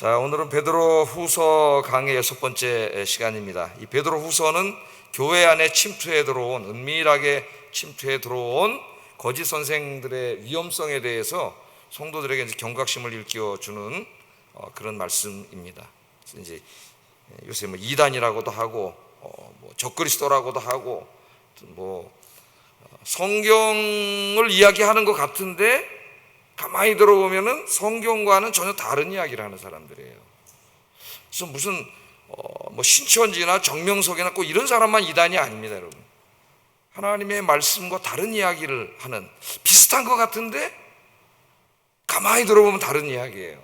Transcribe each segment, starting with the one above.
자, 오늘은 베드로 후서 강의 6번째 시간입니다. 이 베드로 후서는 교회 안에 침투해 들어온, 은밀하게 침투해 들어온 거짓 선생들의 위험성에 대해서 성도들에게 이제 경각심을 일깨워주는 그런 말씀입니다. 그래서 이제 요새 뭐 이단이라고도 하고, 뭐 적그리스도라고도 하고, 성경을 이야기하는 것 같은데 가만히 들어보면은 성경과는 전혀 다른 이야기를 하는 사람들이에요. 그래서 무슨 뭐 신천지나 정명석이나 꼭 이런 사람만 이단이 아닙니다, 여러분. 하나님의 말씀과 다른 이야기를 하는, 비슷한 것 같은데 가만히 들어보면 다른 이야기예요.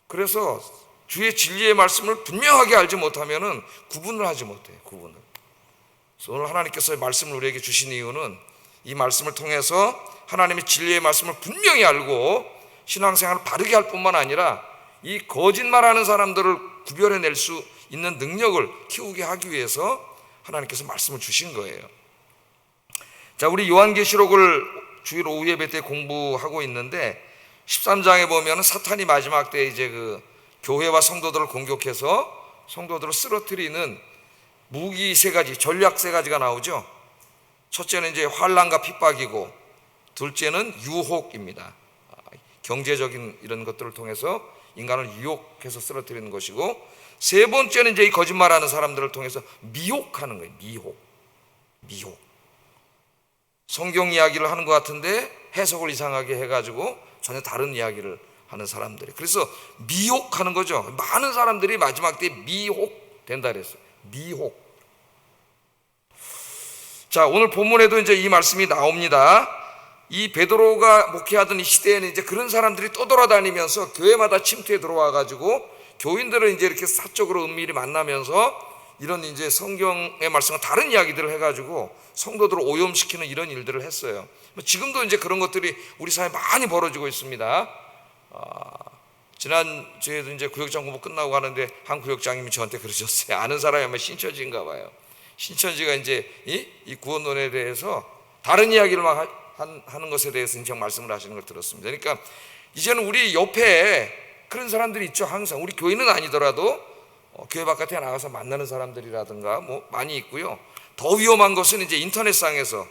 그래서 주의 진리의 말씀을 분명하게 알지 못하면은 구분을 하지 못해요. 구분을. 그래서 오늘 하나님께서 말씀을 우리에게 주신 이유는 이 말씀을 통해서 하나님의 진리의 말씀을 분명히 알고 신앙생활을 바르게 할 뿐만 아니라 이 거짓말하는 사람들을 구별해낼 수 있는 능력을 키우게 하기 위해서 하나님께서 말씀을 주신 거예요. 자, 우리 요한계시록을 주일 오후 예배 때 공부하고 있는데 13장에 보면 사탄이 마지막 때 이제 그 교회와 성도들을 공격해서 성도들을 쓰러뜨리는 무기 3가지, 전략 3가지가 나오죠. 첫째는 이제 환난과 핍박이고, 둘째는 유혹입니다. 경제적인 이런 것들을 통해서 인간을 유혹해서 쓰러뜨리는 것이고, 세 번째는 이제 이 거짓말하는 사람들을 통해서 미혹하는 거예요. 미혹. 성경 이야기를 하는 것 같은데 해석을 이상하게 해가지고 전혀 다른 이야기를 하는 사람들이. 그래서 미혹하는 거죠. 많은 사람들이 마지막 때 미혹된다 그랬어요. 미혹. 자, 오늘 본문에도 이제 이 말씀이 나옵니다. 이 베드로가 목회하던 이 시대에는 이제 그런 사람들이 떠돌아다니면서 교회마다 침투해 들어와 가지고 교인들을 이제 이렇게 사적으로 은밀히 만나면서 이런 이제 성경의 말씀과 다른 이야기들을 해가지고 성도들을 오염시키는 이런 일들을 했어요. 지금도 이제 그런 것들이 우리 사회에 많이 벌어지고 있습니다. 지난주에도 이제 구역장 공부 끝나고 하는데 한 구역장님이 저한테 그러셨어요. 아는 사람이 아마 신천지인가 봐요. 신천지가 이제 이 구원론에 대해서 다른 이야기를 막 하는 것에 대해서 인정 말씀을 하시는 걸 들었습니다. 그러니까 이제는 우리 옆에 그런 사람들이 있죠. 항상 우리 교인은 아니더라도 교회 바깥에 나가서 만나는 사람들이라든가 뭐 많이 있고요. 더 위험한 것은 이제 인터넷상에서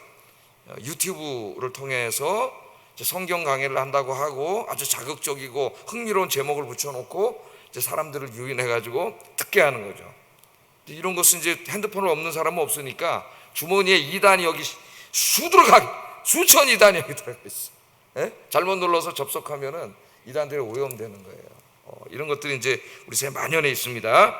유튜브를 통해서 성경 강의를 한다고 하고 아주 자극적이고 흥미로운 제목을 붙여놓고 이제 사람들을 유인해가지고 듣게 하는 거죠. 이런 것은 이제 핸드폰을 없는 사람은 없으니까 주머니에 이단이 여기 수천 이단이 여기 들어가 있어. 잘못 눌러서 접속하면은 이단들이 오염되는 거예요. 이런 것들이 이제 우리 사회에 만연해 있습니다.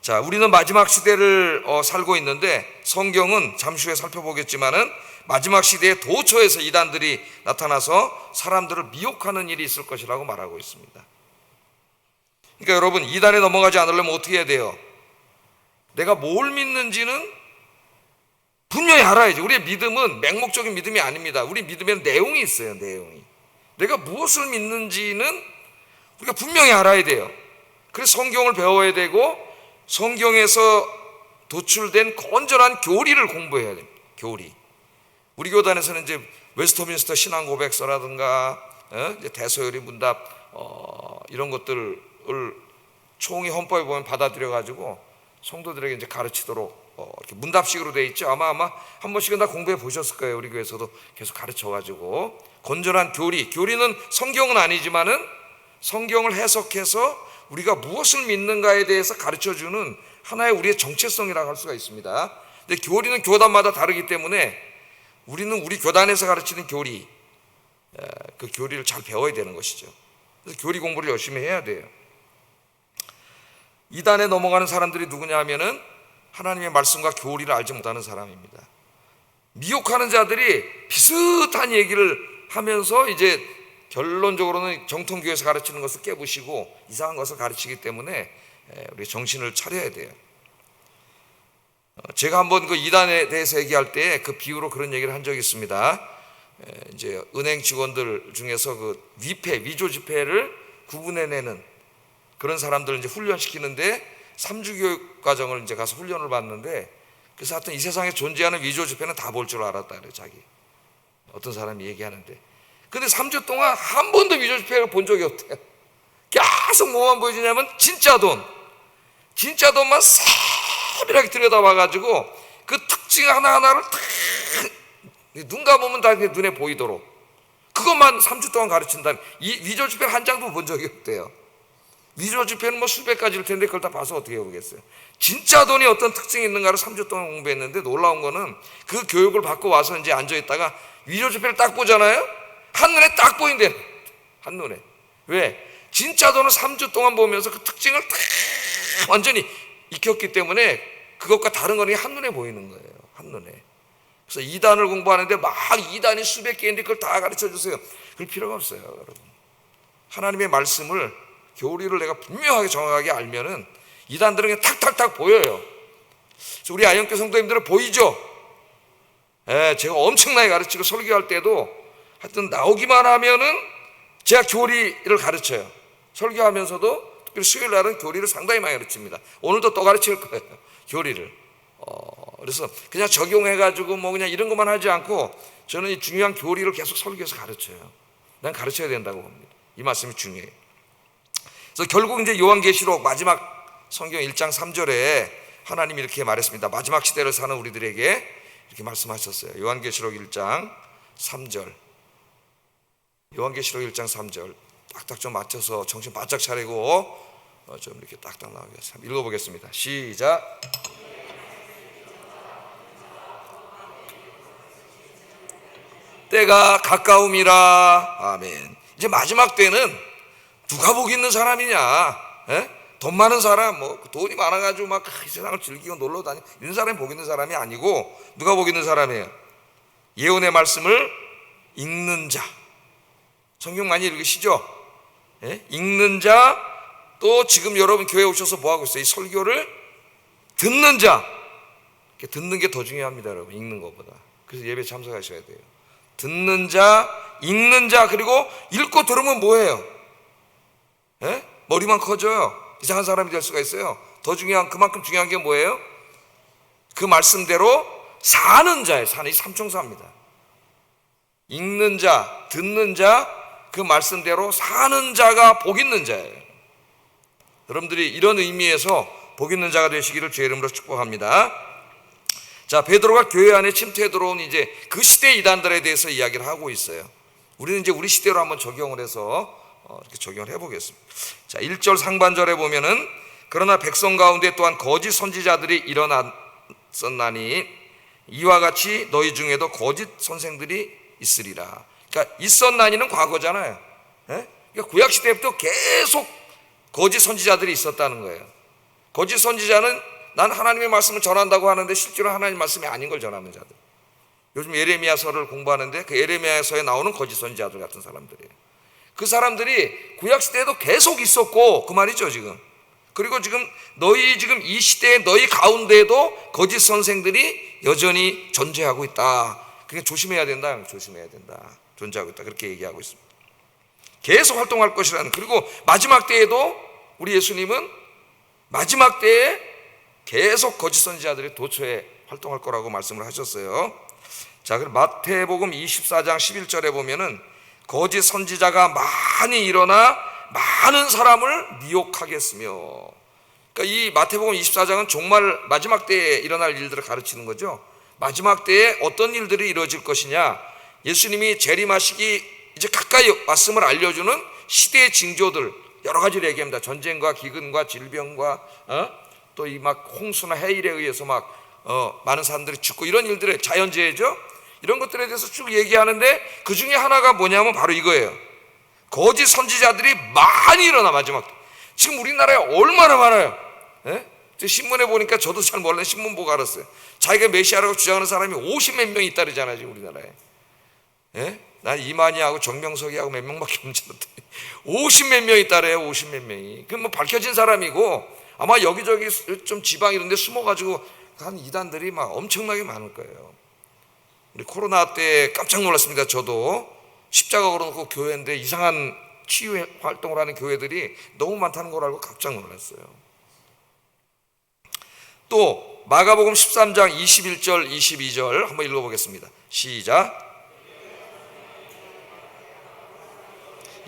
자, 우리는 마지막 시대를 살고 있는데 성경은 잠시 후에 살펴보겠지만은 마지막 시대의 도처에서 이단들이 나타나서 사람들을 미혹하는 일이 있을 것이라고 말하고 있습니다. 그러니까 여러분, 이단에 넘어가지 않으려면 어떻게 해야 돼요? 내가 뭘 믿는지는 분명히 알아야죠. 우리의 믿음은 맹목적인 믿음이 아닙니다. 우리 믿음에는 내용이 있어요. 내용이. 내가 무엇을 믿는지는 우리가 분명히 알아야 돼요. 그래서 성경을 배워야 되고 성경에서 도출된 건전한 교리를 공부해야 됩니다. 교리. 우리 교단에서는 이제 웨스터민스터 신앙 고백서라든가 이제 대소요리 문답 이런 것들을 총회 헌법에 보면 받아들여 가지고 성도들에게 이제 가르치도록 이렇게 문답식으로 돼 있죠. 아마 한 번씩은 다 공부해 보셨을 거예요. 우리 교회에서도 계속 가르쳐 가지고 건전한 교리는 성경은 아니지만은 성경을 해석해서 우리가 무엇을 믿는가에 대해서 가르쳐주는 하나의 우리의 정체성이라고 할 수가 있습니다. 근데 교리는 교단마다 다르기 때문에 우리는 우리 교단에서 가르치는 교리, 그 교리를 잘 배워야 되는 것이죠. 그래서 교리 공부를 열심히 해야 돼요. 이단에 넘어가는 사람들이 누구냐 하면은 하나님의 말씀과 교리를 알지 못하는 사람입니다. 미혹하는 자들이 비슷한 얘기를 하면서 이제 결론적으로는 정통교회에서 가르치는 것을 깨부시고 이상한 것을 가르치기 때문에 우리 정신을 차려야 돼요. 제가 한번 그 이단에 대해서 얘기할 때 그 비유로 그런 얘기를 한 적이 있습니다. 이제 은행 직원들 중에서 그 위조 지폐를 구분해내는 그런 사람들을 이제 훈련시키는데 3주 교육 과정을 이제 가서 훈련을 받는데, 그래서 하여튼 이 세상에 존재하는 위조 지폐는 다 볼 줄 알았다 그래. 자기 어떤 사람이 얘기하는데, 근데 3주 동안 한 번도 위조 지폐를 본 적이 없대요. 계속 뭐만 보여주냐면 진짜 돈만 세밀하게 들여다봐가지고 그 특징 하나하나를 다 눈 감으면 다 눈에 보이도록 그것만 3주 동안 가르친다면 이 위조 지폐 한 장도 본 적이 없대요. 위조 지폐는 뭐 수백 가지일 텐데 그걸 다 봐서 어떻게 보겠어요. 진짜 돈이 어떤 특징이 있는가를 3주 동안 공부했는데 놀라운 거는 그 교육을 받고 와서 이제 앉아있다가 위조 지폐를 딱 보잖아요. 한눈에 딱 보인대. 한눈에. 왜? 진짜 돈을 3주 동안 보면서 그 특징을 딱 완전히 익혔기 때문에 그것과 다른 거는 한눈에 보이는 거예요. 한눈에. 그래서 2단을 공부하는데 막 2단이 수백 개인데 그걸 다 가르쳐 주세요. 그럴 필요가 없어요, 여러분. 하나님의 말씀을 교리를 내가 분명하게 정확하게 알면은 2단들은 그냥 탁탁탁 보여요. 우리 아영교 성도님들은 보이죠? 예, 제가 엄청나게 가르치고 설교할 때도 하여튼 나오기만 하면은 제가 교리를 가르쳐요. 설교하면서도 특별히 수요일 날은 교리를 상당히 많이 가르칩니다. 오늘도 또 가르칠 거예요, 교리를. 그래서 그냥 적용해가지고 뭐 그냥 이런 것만 하지 않고 저는 이 중요한 교리를 계속 설교해서 가르쳐요. 난 가르쳐야 된다고 봅니다. 이 말씀이 중요해요. 그래서 결국 이제 요한계시록 마지막 성경 1장 3절에 하나님이 이렇게 말했습니다. 마지막 시대를 사는 우리들에게 이렇게 말씀하셨어요. 요한계시록 1장 3절. 요한계시록 1장 3절. 딱딱 좀 맞춰서 정신 바짝 차리고 좀 이렇게 딱딱 나오겠습니다. 읽어보겠습니다. 시작. 때가 가까움이라. 아멘. 이제 마지막 때는 누가 복 있는 사람이냐? 에? 돈 많은 사람, 뭐 돈이 많아가지고 막 이 세상을 즐기고 놀러 다니고 이런 사람이 복 있는 사람이 아니고 누가 복 있는 사람이에요? 예언의 말씀을 읽는 자. 성경 많이 읽으시죠? 에? 읽는 자, 또 지금 여러분 교회 오셔서 뭐 하고 있어요? 이 설교를 듣는 자. 듣는 게 더 중요합니다, 여러분. 읽는 것보다. 그래서 예배 참석하셔야 돼요. 듣는 자, 읽는 자, 그리고 읽고 들으면 뭐예요? 에? 머리만 커져요. 이상한 사람이 될 수가 있어요. 더 중요한, 그만큼 중요한 게 뭐예요? 그 말씀대로 사는 자예요. 사는, 이 삼총사입니다. 읽는 자, 듣는 자, 그 말씀대로 사는 자가 복 있는 자예요. 여러분들이 이런 의미에서 복 있는 자가 되시기를 주의 이름으로 축복합니다. 자, 베드로가 교회 안에 침투해 들어온 이제 그 시대 이단들에 대해서 이야기를 하고 있어요. 우리는 이제 우리 시대로 한번 적용을 해서 이렇게 적용을 해보겠습니다. 자, 1절 상반절에 보면은 그러나 백성 가운데 또한 거짓 선지자들이 일어났었나니 이와 같이 너희 중에도 거짓 선생들이 있으리라. 그러니까 있었나니는 과거잖아요. 그러니까 구약 시대부터 계속 거짓 선지자들이 있었다는 거예요. 거짓 선지자는 난 하나님의 말씀을 전한다고 하는데 실제로 하나님의 말씀이 아닌 걸 전하는 자들. 요즘 예레미야서를 공부하는데 그 예레미야서에 나오는 거짓 선지자들 같은 사람들이에요. 그 사람들이 구약 시대에도 계속 있었고 그 말이죠 지금. 그리고 지금 너희 지금 이 시대에 너희 가운데에도 거짓 선생들이 여전히 존재하고 있다. 그러니까 조심해야 된다. 조심해야 된다. 존재하고 있다. 그렇게 얘기하고 있습니다. 계속 활동할 것이라는. 그리고 마지막 때에도 우리 예수님은 마지막 때에 계속 거짓 선지자들이 도처에 활동할 거라고 말씀을 하셨어요. 자, 그럼 마태복음 24장 11절에 보면은 거짓 선지자가 많이 일어나 많은 사람을 미혹하겠으며. 그러니까 이 마태복음 24장은 정말 마지막 때에 일어날 일들을 가르치는 거죠. 마지막 때에 어떤 일들이 이루어질 것이냐, 예수님이 재림하시기 이제 가까이 왔음을 알려주는 시대의 징조들 여러 가지를 얘기합니다. 전쟁과 기근과 질병과 또 이 막 홍수나 해일에 의해서 막 많은 사람들이 죽고 이런 일들의 자연재해죠. 이런 것들에 대해서 쭉 얘기하는데 그 중에 하나가 뭐냐면 바로 이거예요. 거짓 선지자들이 많이 일어나. 마지막 지금 우리나라에 얼마나 많아요. 신문에 보니까 저도 잘 몰라요. 신문 보고 알았어요. 자기가 메시아라고 주장하는 사람이 50몇 명이 있다르잖아요 지금 우리나라에. 난 이만희하고 정명석이하고 몇 명밖에 없는 줄 알았더니 50몇 명이 있다래요. 50몇 명이. 그럼 뭐 밝혀진 사람이고 아마 여기저기 좀 지방 이런 데 숨어가지고 한 이단들이 막 엄청나게 많을 거예요. 우리 코로나 때 깜짝 놀랐습니다. 저도 십자가 걸어놓고 교회인데 이상한 치유 활동을 하는 교회들이 너무 많다는 걸 알고 깜짝 놀랐어요. 또 마가복음 13장 21절 22절 한번 읽어보겠습니다. 시작.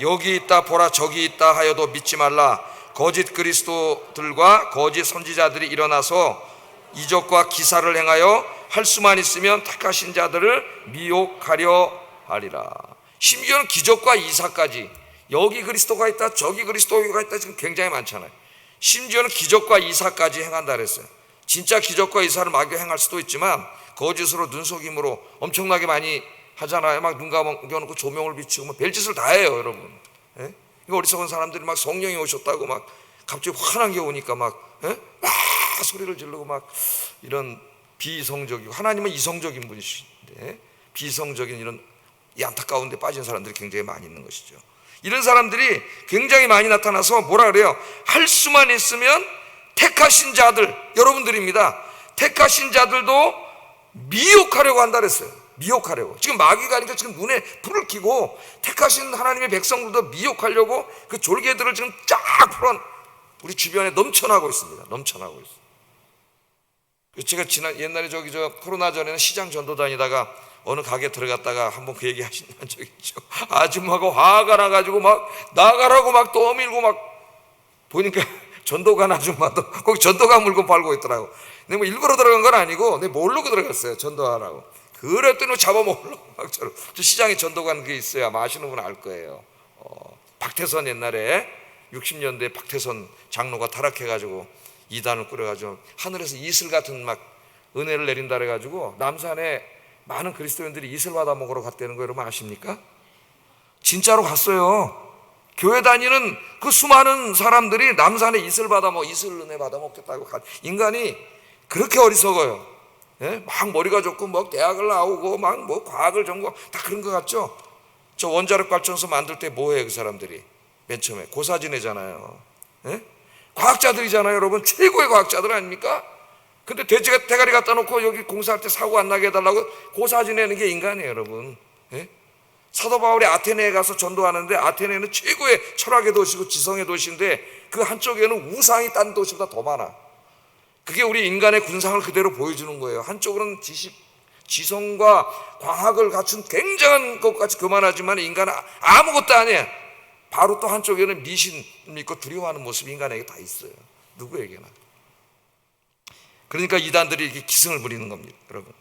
여기 있다 보라 저기 있다 하여도 믿지 말라. 거짓 그리스도들과 거짓 선지자들이 일어나서 이적과 기사를 행하여 할 수만 있으면 택하신 자들을 미혹하려 하리라. 심지어는 기적과 이사까지, 여기 그리스도가 있다 저기 그리스도가 있다 지금 굉장히 많잖아요. 심지어는 기적과 이사까지 행한다 그랬어요. 진짜 기적과 이사를 마귀가 행할 수도 있지만 거짓으로 눈속임으로 엄청나게 많이 하잖아요. 막 눈 감겨놓고 조명을 비치고 뭐 별짓을 다 해요, 여러분. 예? 이거 어리석은 사람들이 막 성령이 오셨다고 막 갑자기 환한 게 오니까 막, 예? 막 소리를 지르고 막 이런 비이성적이고, 하나님은 이성적인 분이신데 비이성적인 이런 이 안타까운 데 빠진 사람들이 굉장히 많이 있는 것이죠. 이런 사람들이 굉장히 많이 나타나서 뭐라 그래요? 할 수만 있으면 택하신 자들, 여러분들입니다. 택하신 자들도 미혹하려고 한다 그랬어요. 미혹하려고. 지금 마귀가 아니까 지금 눈에 불을 켜고 택하신 하나님의 백성들도 미혹하려고 그 졸개들을 지금 쫙 풀어 우리 주변에 넘쳐나고 있습니다. 넘쳐나고 있어요. 제가 옛날에 코로나 전에는 시장 전도 다니다가 어느 가게 들어갔다가 한번 그 얘기 하신 적 있죠. 아줌마가 화가 나가지고 막 나가라고 막 떠밀고 막 보니까 전도관 아줌마도 거기 전도관 물건 팔고 있더라고. 근데 뭐 일부러 들어간 건 아니고 내 모르고 들어갔어요. 전도하라고. 그랬더니 잡아먹으려고 막 저 시장에 전도관 그게 있어요. 아마 아시는 분은 알 거예요. 박태선 옛날에 60년대 박태선 장로가 타락해가지고 이단을 꾸려가지고 하늘에서 이슬 같은 막 은혜를 내린다 그래가지고 남산에 많은 그리스도인들이 이슬 받아 먹으러 갔다는 거 여러분 아십니까? 진짜로 갔어요. 교회 다니는 그 수많은 사람들이 남산에 이슬 은혜 받아 먹겠다고 인간이 그렇게 어리석어요. 예? 막 머리가 좋고 뭐 대학을 나오고 막 뭐 과학을 전공 다 그런 것 같죠? 저 원자력 발전소 만들 때 뭐 해요, 그 사람들이? 맨 처음에 고사 지내잖아요. 예? 과학자들이잖아요, 여러분. 최고의 과학자들 아닙니까? 근데 돼지가 대가리 갖다 놓고 여기 공사할 때 사고 안 나게 해달라고 고사 지내는 게 인간이에요, 여러분. 예? 사도 바울이 아테네에 가서 전도하는데 아테네는 최고의 철학의 도시고 지성의 도시인데 그 한쪽에는 우상이 딴 도시보다 더 많아. 그게 우리 인간의 군상을 그대로 보여주는 거예요. 한쪽으로는 지성과 과학을 갖춘 굉장한 것까지 그만하지만 인간은 아무것도 아니야. 바로 또 한쪽에는 미신 믿고 두려워하는 모습이 인간에게 다 있어요. 누구에게나. 그러니까 이단들이 이렇게 기승을 부리는 겁니다, 여러분.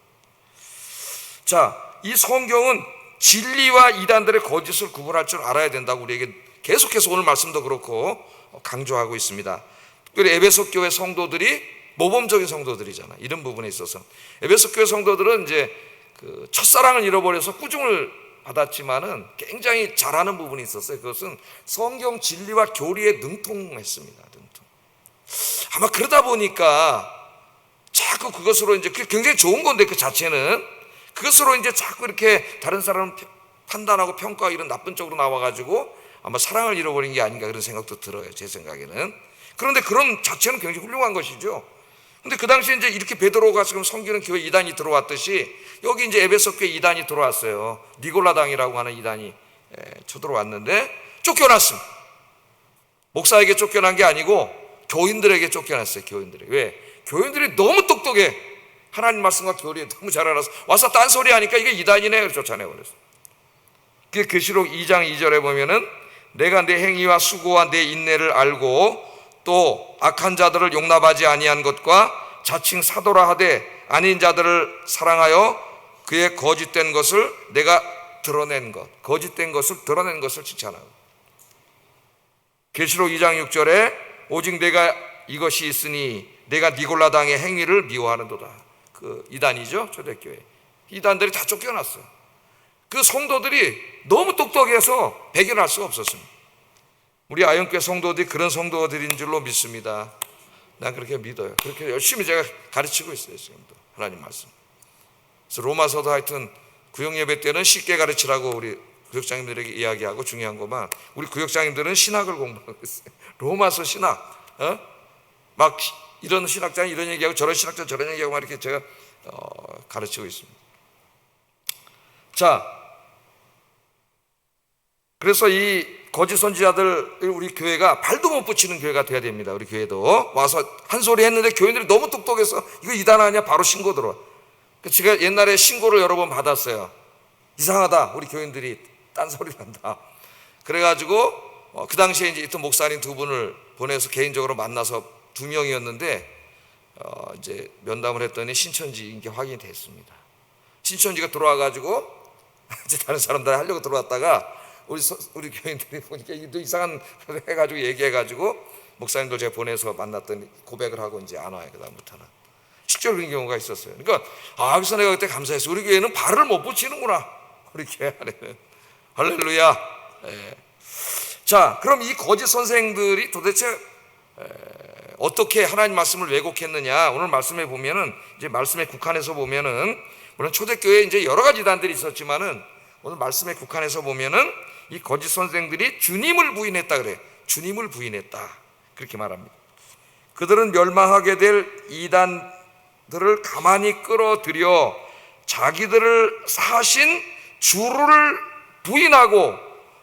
자, 이 성경은 진리와 이단들의 거짓을 구분할 줄 알아야 된다고 우리에게 계속해서 오늘 말씀도 그렇고 강조하고 있습니다. 특별히 에베소 교회 성도들이 모범적인 성도들이잖아. 이런 부분에 있어서 에베소 교회 성도들은 이제 그 첫사랑을 잃어버려서 꾸중을 받았지만은 굉장히 잘하는 부분이 있었어요. 그것은 성경 진리와 교리에 능통했습니다. 능통. 아마 그러다 보니까 자꾸 그것으로 이제 굉장히 좋은 건데 그 자체는 그것으로 이제 자꾸 이렇게 다른 사람을 판단하고 평가하고 이런 나쁜 쪽으로 나와가지고 아마 사랑을 잃어버린 게 아닌가 그런 생각도 들어요. 제 생각에는. 그런데 그런 자체는 굉장히 훌륭한 것이죠. 근데 그 당시에 이제 이렇게 베드로가 지금 섬기는 교회 이단이 들어왔듯이 여기 이제 에베소 교회 이단이 들어왔어요. 니골라당이라고 하는 이단이 쳐들어왔는데 쫓겨났습니다. 목사에게 쫓겨난 게 아니고 교인들에게 쫓겨났어요. 교인들에게. 왜? 교인들이 너무 똑똑해. 하나님 말씀과 교리에 너무 잘 알아서 와서 딴소리 하니까 이게 이단이네. 쫓아내버렸어요. 그 계시록 2장 2절에 보면은 내가 내 행위와 수고와 내 인내를 알고 또 악한 자들을 용납하지 아니한 것과 자칭 사도라 하되 아닌 자들을 사랑하여 그의 거짓된 것을 내가 드러낸 것, 거짓된 것을 드러낸 것을 칭찬하고. 계시록 2장 6절에 오직 내가 이것이 있으니 내가 니골라당의 행위를 미워하는도다. 그 이단이죠, 초대교회. 이단들이 다 쫓겨났어요. 그 성도들이 너무 똑똑해서 배견할 수가 없었습니다. 우리 아영교회 성도들이 그런 성도들인 줄로 믿습니다. 난 그렇게 믿어요. 그렇게 열심히 제가 가르치고 있어요, 지금도 하나님 말씀. 그래서 로마서도 하여튼 구역 예배 때는 쉽게 가르치라고 우리 구역장님들에게 이야기하고 중요한 것만 우리 구역장님들은 신학을 공부하고 있어요. 로마서 신학, 막 이런 신학자는 이런 얘기하고 저런 신학자는 저런 얘기하고 막 이렇게 제가 가르치고 있습니다. 자, 그래서 이 거짓 선지자들 우리 교회가 발도 못 붙이는 교회가 돼야 됩니다. 우리 교회도 와서 한 소리 했는데 교인들이 너무 똑똑해서 이거 이단 아니야? 바로 신고 들어와. 제가 옛날에 신고를 여러 번 받았어요. 이상하다. 우리 교인들이 딴소리를 한다. 그래가지고 그 당시에 이제 있던 목사님 두 분을 보내서 개인적으로 만나서 2명이었는데 이제 면담을 했더니 신천지인 게 확인이 됐습니다. 신천지가 들어와가지고 이제 다른 사람들 하려고 들어왔다가 우리 교인들이 보니까 또 이상한 해가지고 얘기해가지고 목사님들 제가 보내서 만났더니 고백을 하고 이제 안 와요. 그다음부터는 실제로 그런 경우가 있었어요. 그러니까 그래서 내가 그때 감사했어요. 우리 교회는 발을 못 붙이는구나. 우리 교회 안에는 할렐루야. 자, 그럼 이 거짓 선생들이 도대체 어떻게 하나님 말씀을 왜곡했느냐? 오늘 말씀에 보면은 이제 말씀에 국한해서 보면은 물론 초대교회에 이제 여러 가지 이단들이 있었지만은 오늘 말씀에 국한해서 보면은 이 거짓 선생들이 주님을 부인했다 그래. 주님을 부인했다. 그렇게 말합니다. 그들은 멸망하게 될 이단들을 가만히 끌어들여 자기들을 사신 주를 부인하고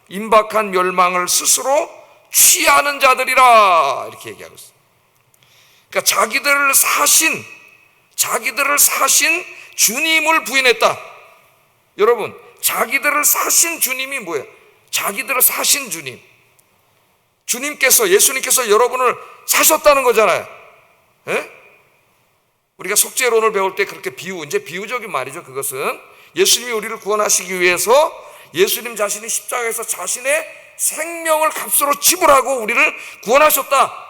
임박한 멸망을 스스로 취하는 자들이라 이렇게 얘기하고 있어요. 그러니까 자기들을 사신 주님을 부인했다. 여러분, 자기들을 사신 주님이 뭐예요? 자기들을 사신 주님. 예수님께서 여러분을 사셨다는 거잖아요. 예? 우리가 속죄론을 배울 때 그렇게 이제 비유적인 말이죠. 그것은 예수님이 우리를 구원하시기 위해서 예수님 자신이 십자가에서 자신의 생명을 값으로 지불하고 우리를 구원하셨다.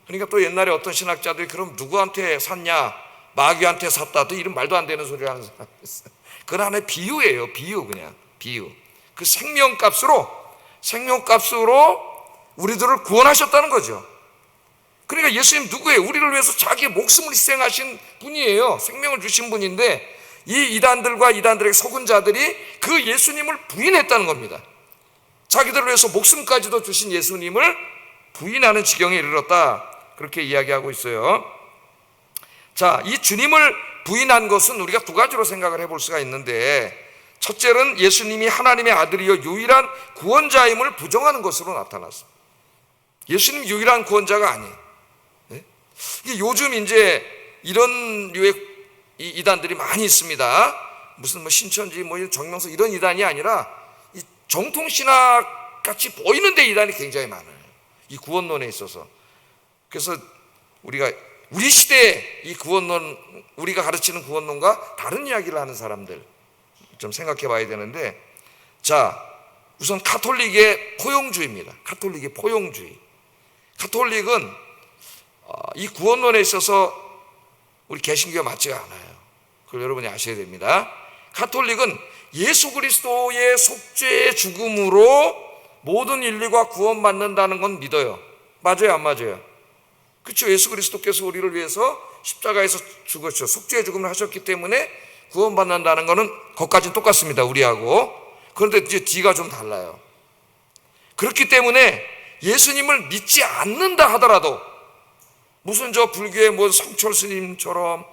그러니까 또 옛날에 어떤 신학자들이 그럼 누구한테 샀냐? 마귀한테 샀다. 또 이런 말도 안 되는 소리를 하는 사람이 있어요. 그건 하나의 비유예요. 그냥 비유. 그 생명값으로 우리들을 구원하셨다는 거죠. 그러니까 예수님 누구예요? 우리를 위해서 자기의 목숨을 희생하신 분이에요. 생명을 주신 분인데 이 이단들과 이단들에게 속은 자들이 그 예수님을 부인했다는 겁니다. 자기들을 위해서 목숨까지도 주신 예수님을 부인하는 지경에 이르렀다. 그렇게 이야기하고 있어요. 자, 이 주님을 부인한 것은 우리가 두 가지로 생각을 해볼 수가 있는데, 첫째는 예수님이 하나님의 아들이요 유일한 구원자임을 부정하는 것으로 나타났습니다. 예수님 유일한 구원자가 아니에요. 이게 요즘 이제 이런 류의 이단들이 많이 있습니다. 무슨 신천지 정명석 이런 이단이 아니라 이 정통신학 같이 보이는데 이단이 굉장히 많아요. 이 구원론에 있어서. 그래서 우리 시대에 이 구원론, 우리가 가르치는 구원론과 다른 이야기를 하는 사람들 좀 생각해 봐야 되는데, 자, 우선 가톨릭의 포용주의입니다. 가톨릭의 포용주의. 가톨릭은 이 구원론에 있어서 우리 개신교와 맞지가 않아요. 그걸 여러분이 아셔야 됩니다. 가톨릭은 예수 그리스도의 속죄의 죽음으로 모든 인류가 구원받는다는 건 믿어요. 맞아요, 안 맞아요? 그렇죠. 예수 그리스도께서 우리를 위해서 십자가에서 죽으셨죠. 속죄의 죽음을 하셨기 때문에 구원받는다는 거는 그것까지는 똑같습니다, 우리하고. 그런데 이제 뒤가 좀 달라요. 그렇기 때문에 예수님을 믿지 않는다 하더라도, 무슨 불교의 성철 스님처럼,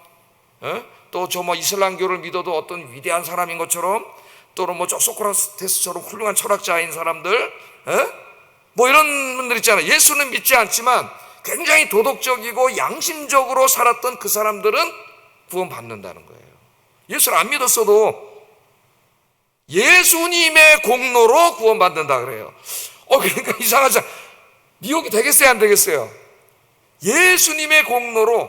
또 이슬람교를 믿어도 어떤 위대한 사람인 것처럼, 또는 소크라테스처럼 훌륭한 철학자인 사람들, 이런 분들 있잖아요. 예수는 믿지 않지만 굉장히 도덕적이고 양심적으로 살았던 그 사람들은 구원받는다는 거예요. 예수를 안 믿었어도 예수님의 공로로 구원받는다 그래요. 그러니까 이상하죠. 미혹이 되겠어요, 안 되겠어요? 예수님의 공로로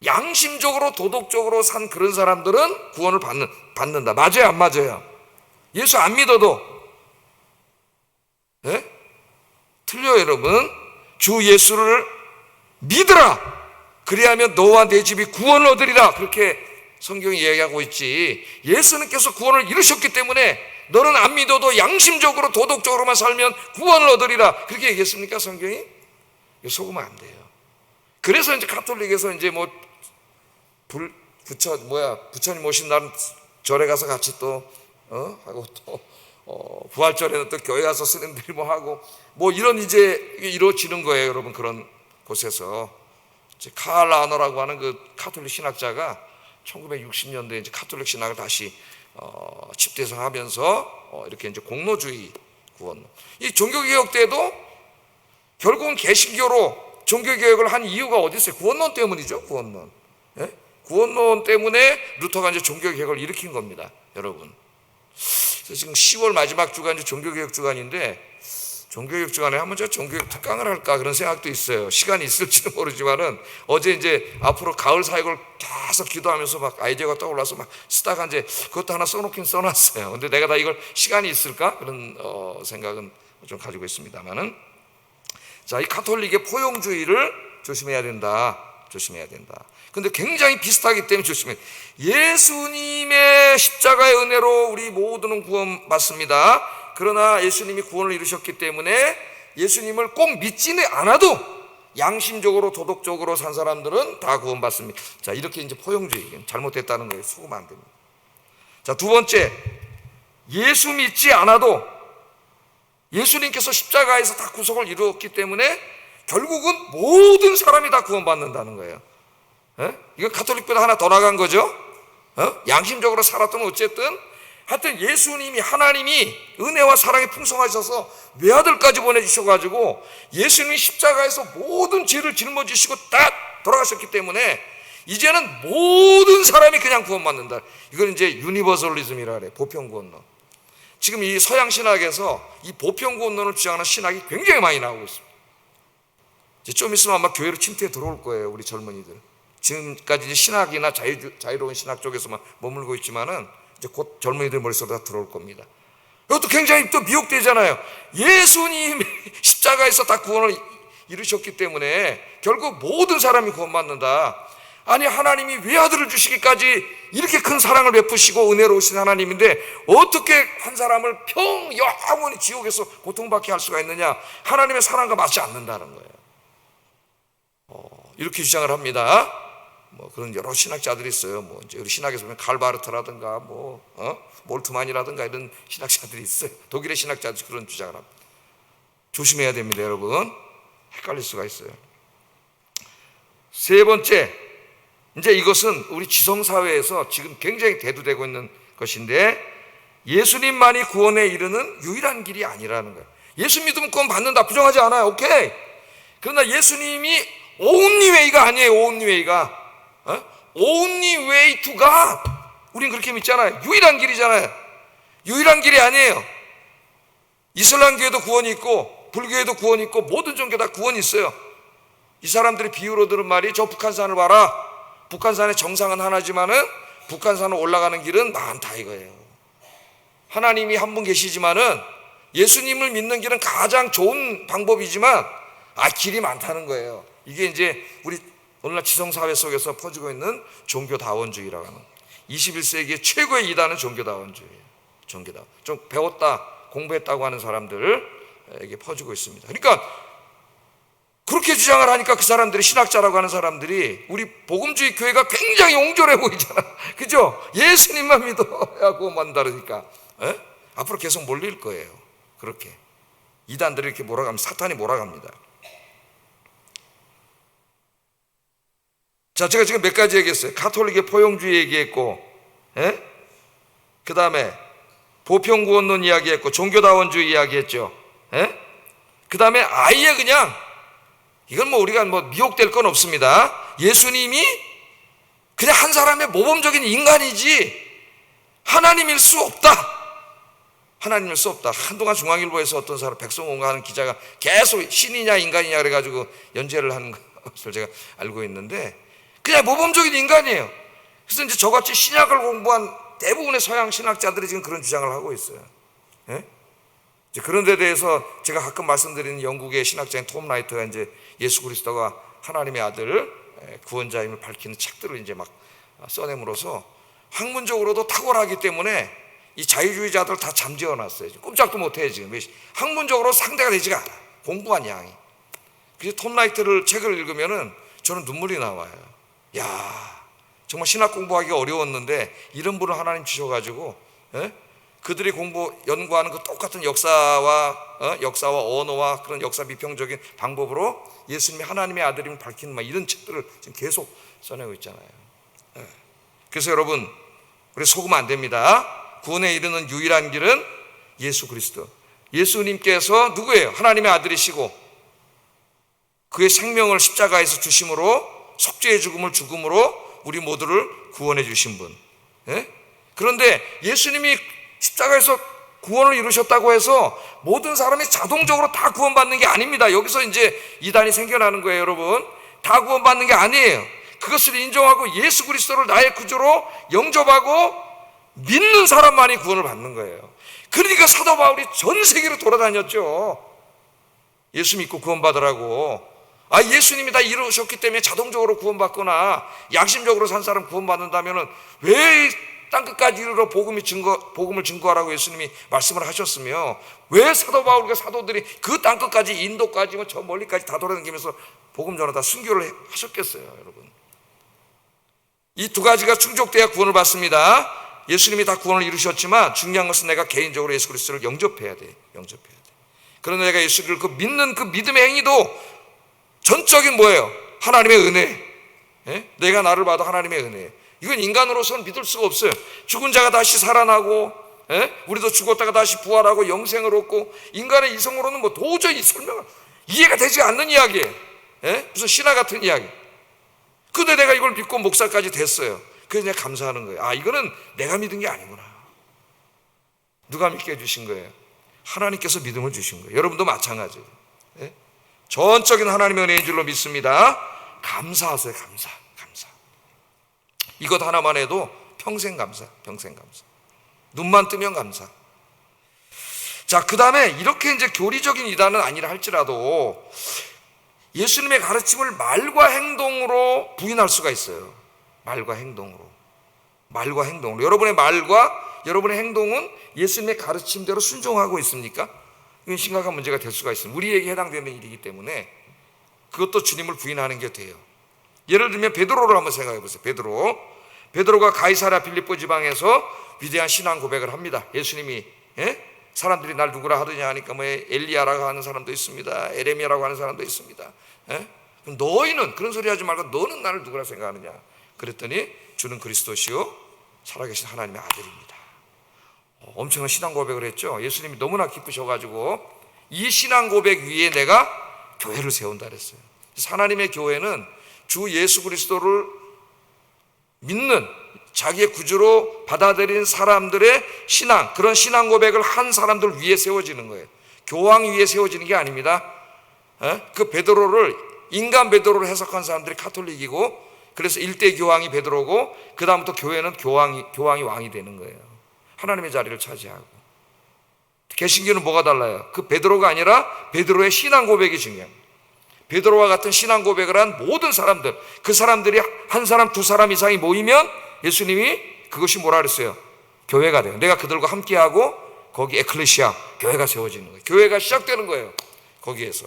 양심적으로 도덕적으로 산 그런 사람들은 구원을 받는다. 맞아요, 안 맞아요? 예수 안 믿어도. 틀려요, 여러분. 주 예수를 믿으라. 그리하면 너와 내 집이 구원을 얻으리라. 그렇게 성경이 이야기하고 있지. 예수님께서 구원을 이루셨기 때문에 너는 안 믿어도 양심적으로 도덕적으로만 살면 구원을 얻으리라. 그렇게 얘기했습니까, 성경이? 속으면 안 돼요. 그래서 이제 가톨릭에서 이제 부처님 오신 날 절에 가서 같이 하고 부활절에는 또 교회 가서 스님들이 하고 이런 이제 이루어지는 거예요, 여러분. 그런 곳에서 이제 칼 라너라고 하는 그 가톨릭 신학자가 1960년대에 이제 가톨릭 신학을 다시 집대성하면서 이렇게 이제 공로주의 구원, 이 종교개혁 때도 결국은 개신교로 종교개혁을 한 이유가 어디 있어요? 구원론 때문이죠. 구원론 때문에 루터가 이제 종교개혁을 일으킨 겁니다, 여러분. 지금 10월 마지막 주간이 종교개혁 주간인데 종교개혁 주간에 한번 저 종교개혁 특강을 할까 그런 생각도 있어요. 시간이 있을지는 모르지만은 어제 이제 앞으로 가을 사역을 계속 기도하면서 막 아이디어가 떠올라서 막 쓰다가 이제 그것도 하나 써놓긴 써놨어요. 근데 내가 다 이걸 시간이 있을까 그런 생각은 좀 가지고 있습니다만은, 자, 이 가톨릭의 포용주의를 조심해야 된다. 조심해야 된다. 근데 굉장히 비슷하기 때문에 조심해야 돼. 예수님의 십자가의 은혜로 우리 모두는 구원받습니다. 그러나 예수님이 구원을 이루셨기 때문에 예수님을 꼭 믿지는 않아도 양심적으로 도덕적으로 산 사람들은 다 구원받습니다. 자, 이렇게 이제 포용주의, 잘못됐다는 거예요. 속으면 안 됩니다. 자, 두 번째, 예수 믿지 않아도 예수님께서 십자가에서 다 구속을 이루었기 때문에 결국은 모든 사람이 다 구원받는다는 거예요. 이건 가톨릭보다 하나 더 나간 거죠. 양심적으로 살았던 어쨌든 하여튼 예수님이, 하나님이 은혜와 사랑이 풍성하셔서 외아들까지 보내주셔가지고 예수님이 십자가에서 모든 죄를 짊어지시고 딱 돌아가셨기 때문에 이제는 모든 사람이 그냥 구원받는다. 이건 이제 유니버설리즘이라 그래. 보편구원론. 지금 이 서양 신학에서 이 보편구원론을 주장하는 신학이 굉장히 많이 나오고 있습니다. 이제 좀 있으면 아마 교회로 침투해 들어올 거예요, 우리 젊은이들. 지금까지 이제 신학이나 자유로운 신학 쪽에서만 머물고 있지만은 이제 곧 젊은이들 머릿속에 다 들어올 겁니다. 이것도 굉장히 또 미혹되잖아요. 예수님 십자가에서 다 구원을 이루셨기 때문에 결국 모든 사람이 구원받는다. 아니, 하나님이 외아들을 주시기까지 이렇게 큰 사랑을 베푸시고 은혜로우신 하나님인데 어떻게 한 사람을 영원히 지옥에서 고통받게 할 수가 있느냐? 하나님의 사랑과 맞지 않는다는 거예요. 이렇게 주장을 합니다. 뭐 그런 여러 신학자들이 있어요. 뭐 이제 우리 신학에서 보면 칼바르트라든가 몰트만이라든가 이런 신학자들이 있어요. 독일의 신학자들이 그런 주장을 합니다. 조심해야 됩니다, 여러분. 헷갈릴 수가 있어요. 세 번째, 이제 이것은 우리 지성사회에서 지금 굉장히 대두되고 있는 것인데, 예수님만이 구원에 이르는 유일한 길이 아니라는 거예요. 예수 믿으면 구원 받는다, 부정하지 않아요. 오케이. 그러나 예수님이 only way가 아니에요. only way가 only way to God. 우린 그렇게 믿잖아요. 유일한 길이잖아요. 유일한 길이 아니에요. 이슬람교에도 구원이 있고 불교에도 구원이 있고 모든 종교 다 구원이 있어요. 이 사람들이 비유로 들은 말이 저 북한산을 봐라. 북한산의 정상은 하나지만은 북한산을 올라가는 길은 많다 이거예요. 하나님이 한 분 계시지만은 예수님을 믿는 길은 가장 좋은 방법이지만 길이 많다는 거예요. 이게 이제 우리 오늘날 지성사회 속에서 퍼지고 있는 종교다원주의라고 하는 21세기의 최고의 이단은 종교다원주의예요. 종교다원. 좀 배웠다, 공부했다고 하는 사람들에게 퍼지고 있습니다. 그러니까 그렇게 주장을 하니까 그 사람들이, 신학자라고 하는 사람들이 우리 복음주의 교회가 굉장히 옹졸해 보이잖아. 그죠? 예수님만 믿어야 구원받는다 그러니까 앞으로 계속 몰릴 거예요. 그렇게 이단들이 이렇게 몰아갑니다. 사탄이 몰아갑니다. 자, 제가 지금 몇 가지 얘기했어요. 가톨릭의 포용주의 얘기했고, 그 다음에 보편구원론 이야기했고, 종교다원주의 이야기했죠. 그 다음에 아예 그냥 이건 뭐 우리가 미혹될 건 없습니다. 예수님이 그냥 한 사람의 모범적인 인간이지 하나님일 수 없다. 하나님일 수 없다. 한동안 중앙일보에서 어떤 사람, 백성홍가 하는 기자가 계속 신이냐 인간이냐 그래가지고 연재를 하는 것을 제가 알고 있는데, 그냥 모범적인 인간이에요. 그래서 이제 저같이 신약을 공부한 대부분의 서양 신학자들이 지금 그런 주장을 하고 있어요. 이제 그런 데 대해서 제가 가끔 말씀드리는 영국의 신학자인 톰 라이트가 이제 예수 그리스도가 하나님의 아들, 구원자임을 밝히는 책들을 이제 막 써냄으로써 학문적으로도 탁월하기 때문에 이 자유주의자들 다 잠재워 놨어요. 꼼짝도 못해 지금. 학문적으로 상대가 되지가 않아. 공부한 양이. 그래서 톰 라이트를 책을 읽으면은 저는 눈물이 나와요. 야, 정말 신학 공부하기가 어려웠는데 이런 분을 하나님 주셔가지고 그들이 연구하는 그 똑같은 역사와 언어와 그런 역사 비평적인 방법으로 예수님이 하나님의 아들임을 밝히는 이런 책들을 지금 계속 써내고 있잖아요. 그래서 여러분, 우리 속으면 안 됩니다. 구원에 이르는 유일한 길은 예수 그리스도. 예수님께서 누구예요? 하나님의 아들이시고 그의 생명을 십자가에서 주심으로, 속죄의 죽음으로 우리 모두를 구원해 주신 분. 그런데 예수님이 십자가에서 구원을 이루셨다고 해서 모든 사람이 자동적으로 다 구원받는 게 아닙니다. 여기서 이제 이단이 생겨나는 거예요, 여러분. 다 구원받는 게 아니에요. 그것을 인정하고 예수 그리스도를 나의 구주로 영접하고 믿는 사람만이 구원을 받는 거예요. 그러니까 사도 바울이 전 세계로 돌아다녔죠. 예수 믿고 구원받으라고. 예수님이 다 이루셨기 때문에 자동적으로 구원받거나 양심적으로 산 사람 구원받는다면 왜 땅끝까지 이르러 복음을 증거하라고 예수님이 말씀을 하셨으며, 왜 사도 바울과 사도들이 그 땅끝까지 인도까지 저 멀리까지 다 돌아다니면서 복음 전하다 순교를 하셨겠어요, 여러분. 이 두 가지가 충족돼야 구원을 받습니다. 예수님이 다 구원을 이루셨지만 중요한 것은 내가 개인적으로 예수 그리스도를 영접해야 돼. 그러나 내가 예수를 믿는 그 믿음의 행위도 전적인 뭐예요? 하나님의 은혜. 내가 나를 봐도 하나님의 은혜. 이건 인간으로서는 믿을 수가 없어요. 죽은 자가 다시 살아나고, 우리도 죽었다가 다시 부활하고 영생을 얻고, 인간의 이성으로는 뭐 도저히 이해가 되지 않는 이야기예요. 무슨 신화 같은 이야기. 근데 내가 이걸 믿고 목사까지 됐어요. 그래서 내가 감사하는 거예요. 이거는 내가 믿은 게 아니구나. 누가 믿게 해주신 거예요? 하나님께서 믿음을 주신 거예요. 여러분도 마찬가지예요. 전적인 하나님의 은혜인 줄로 믿습니다. 감사하세요. 감사. 이것 하나만 해도 평생 감사. 눈만 뜨면 감사. 자, 그 다음에 이렇게 이제 교리적인 이단은 아니라 할지라도 예수님의 가르침을 말과 행동으로 부인할 수가 있어요. 말과 행동으로. 여러분의 말과 여러분의 행동은 예수님의 가르침대로 순종하고 있습니까? 이건 심각한 문제가 될 수가 있습니다. 우리에게 해당되는 일이기 때문에 그것도 주님을 부인하는 게 돼요. 예를 들면 베드로를 한번 생각해 보세요. 베드로가 가이사랴 빌립보 지방에서 위대한 신앙 고백을 합니다. 예수님이 사람들이 날 누구라 하더냐 하니까 뭐 엘리야라고 하는 사람도 있습니다. 에레미야라고 하는 사람도 있습니다. 그럼 너희는 그런 소리 하지 말고 너는 나를 누구라 생각하느냐? 그랬더니 주는 그리스도시요 살아계신 하나님의 아들입니다. 엄청난 신앙 고백을 했죠. 예수님이 너무나 기쁘셔가지고 이 신앙 고백 위에 내가 교회를 세운다 그랬어요. 하나님의 교회는 주 예수 그리스도를 믿는 자기의 구주로 받아들인 사람들의 신앙, 그런 신앙 고백을 한 사람들 위에 세워지는 거예요. 교황 위에 세워지는 게 아닙니다. 그 베드로를 인간 베드로를 해석한 사람들이 카톨릭이고, 그래서 일대 교황이 베드로고 그 다음부터 교회는 교황이 왕이 되는 거예요. 하나님의 자리를 차지하고. 개신교는 뭐가 달라요? 그 베드로가 아니라 베드로의 신앙 고백이 중요합니다. 베드로와 같은 신앙 고백을 한 모든 사람들, 그 사람들이 한 사람 두 사람 이상이 모이면 예수님이 그것이 뭐라 그랬어요? 교회가 돼요. 내가 그들과 함께하고 거기 에클레시아, 교회가 세워지는 거예요. 교회가 시작되는 거예요. 거기에서.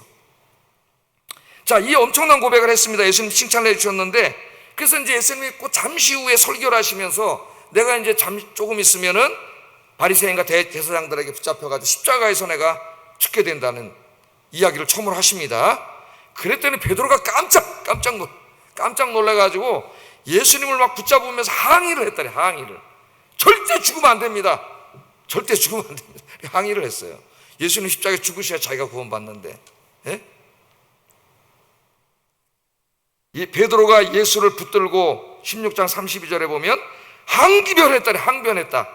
자, 이 엄청난 고백을 했습니다. 예수님 칭찬을 해주셨는데, 그래서 이제 예수님이 꼭 잠시 후에 설교를 하시면서 내가 이제 조금 있으면은 바리새인과 대제사장들에게 붙잡혀가지고 십자가에서 내가 죽게 된다는 이야기를 처음으로 하십니다. 그랬더니 베드로가 깜짝 놀라가지고 예수님을 막 붙잡으면서 항의를 했다니, 항의를. 절대 죽으면 안 됩니다. 항의를 했어요. 예수님 십자가에 죽으셔야 자기가 구원받는데. 이 베드로가 예수를 붙들고 16장 32절에 보면 항변했다.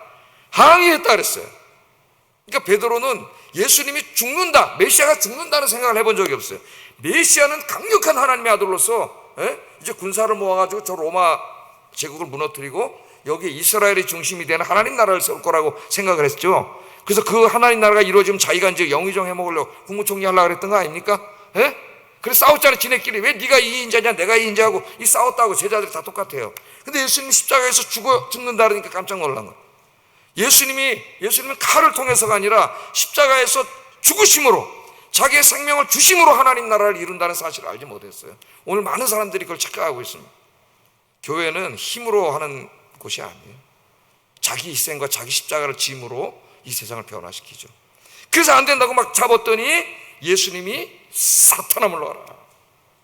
항의했다 그랬어요. 그러니까 베드로는 예수님이 죽는다, 메시아가 죽는다는 생각을 해본 적이 없어요. 메시아는 강력한 하나님의 아들로서 이제 군사를 모아가지고 저 로마 제국을 무너뜨리고 여기 이스라엘의 중심이 되는 하나님 나라를 세울 거라고 생각을 했죠. 그래서 그 하나님 나라가 이루어지면 자기가 이제 영의정 해먹으려고 국무총리 하려고 그랬던 거 아닙니까? 그래서 싸웠잖아요. 지네끼리. 왜 네가 이 인자냐 내가 이 인자하고 이 싸웠다고. 제자들이 다 똑같아요. 근데 예수님이 십자가에서 죽는다 그러니까 깜짝 놀란 거예요. 예수님은 칼을 통해서가 아니라 십자가에서 죽으심으로, 자기의 생명을 주심으로 하나님 나라를 이룬다는 사실을 알지 못했어요. 오늘 많은 사람들이 그걸 착각하고 있습니다. 교회는 힘으로 하는 곳이 아니에요. 자기 희생과 자기 십자가를 짐으로 이 세상을 변화시키죠. 그래서 안 된다고 막 잡았더니 예수님이 사탄아 물러가라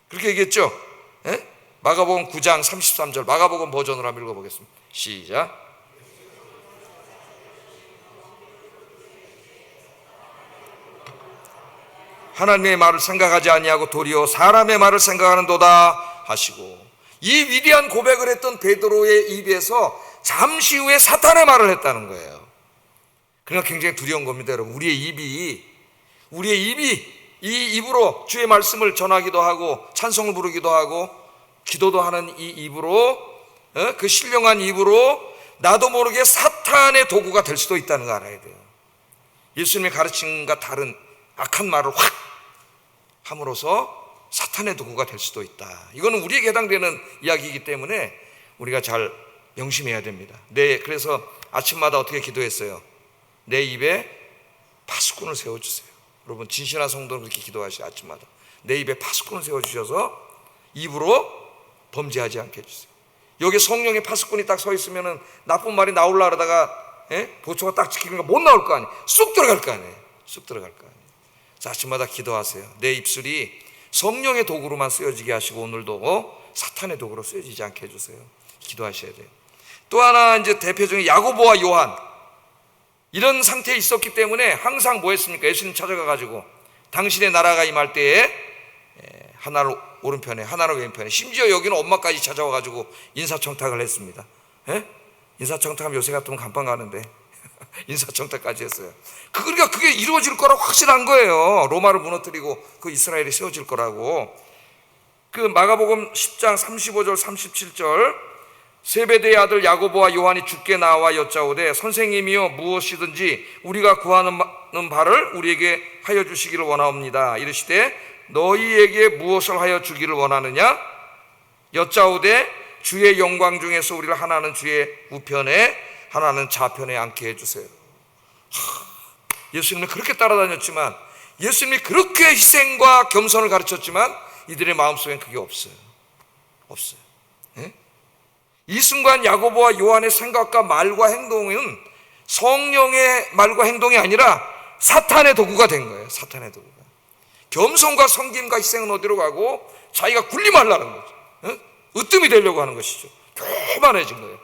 그렇게 얘기했죠. 마가복음 9장 33절 마가복음 버전으로 한번 읽어보겠습니다. 시작. 하나님의 말을 생각하지 아니하고 도리어 사람의 말을 생각하는도다 하시고, 이 위대한 고백을 했던 베드로의 입에서 잠시 후에 사탄의 말을 했다는 거예요. 그러니까 굉장히 두려운 겁니다, 여러분. 우리의 입이 이 입으로 주의 말씀을 전하기도 하고 찬송을 부르기도 하고 기도도 하는 이 입으로, 그 신령한 입으로 나도 모르게 사탄의 도구가 될 수도 있다는 거 알아야 돼요. 예수님의 가르침과 다른 악한 말을 확 함으로써 사탄의 도구가 될 수도 있다. 이거는 우리에게 해당되는 이야기이기 때문에 우리가 잘 명심해야 됩니다. 그래서 아침마다 어떻게 기도했어요? 내 입에 파수꾼을 세워주세요. 여러분, 진실한 성도는 그렇게 기도하시죠. 아침마다 내 입에 파수꾼을 세워주셔서 입으로 범죄하지 않게 해주세요. 여기 성령의 파수꾼이 딱 서 있으면 나쁜 말이 나오려고 하다가 보초가 딱 지키니까 못 나올 거 아니에요. 쑥 들어갈 거 아니에요. 그래서 아침마다 기도하세요. 내 입술이 성령의 도구로만 쓰여지게 하시고 오늘도 사탄의 도구로 쓰여지지 않게 해주세요. 기도하셔야 돼요. 또 하나 이제 대표적인 야고보와 요한, 이런 상태에 있었기 때문에 항상 뭐 했습니까? 예수님 찾아가 가지고 당신의 나라가 임할 때에 하나를 오른편에 하나를 왼편에, 심지어 여기는 엄마까지 찾아와 가지고 인사청탁을 했습니다. 인사청탁하면 요새 같으면 감방 가는데 인사청탁까지 했어요. 그러니까 그게 이루어질 거라고 확실한 거예요. 로마를 무너뜨리고 그 이스라엘이 세워질 거라고. 그 마가복음 10장 35절 37절, 세베대의 아들 야고보와 요한이 주께 나와 여짜오되 선생님이여 무엇이든지 우리가 구하는 바를 우리에게 하여 주시기를 원하옵니다. 이르시되 너희에게 무엇을 하여 주기를 원하느냐? 여짜오되 주의 영광 중에서 우리를 하나는 주의 우편에 하나는 좌편에 앉게 해주세요. 예수님은 그렇게 따라다녔지만, 예수님이 그렇게 희생과 겸손을 가르쳤지만 이들의 마음속엔 그게 없어요. 이 순간 야고보와 요한의 생각과 말과 행동은 성령의 말과 행동이 아니라 사탄의 도구가 된 거예요. 사탄의 도구가. 겸손과 섬김과 희생은 어디로 가고 자기가 군림하려는 거죠. 으뜸이 되려고 하는 것이죠. 교만해진 거예요.